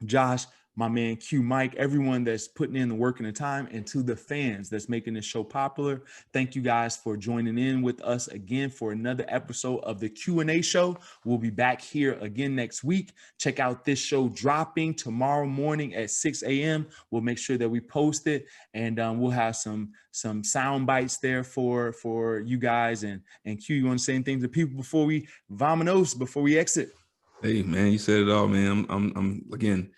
Josh, my man Q Mike, everyone that's putting in the work and the time, and to the fans that's making this show popular. Thank you guys for joining in with us again for another episode of the Q&A show. We'll be back here again next week. Check out this show dropping tomorrow morning at 6 a.m. We'll make sure that we post it, and we'll have some sound bites there for you guys. And Q, you want to say anything to people before we before we exit? Hey man, you said it all, man. I'm again,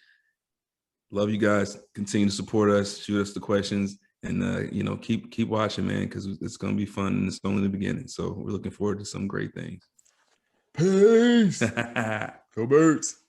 love you guys. Continue to support us, shoot us the questions, and keep watching, man, because it's gonna be fun and it's only the beginning. So we're looking forward to some great things. Peace. Go Birds.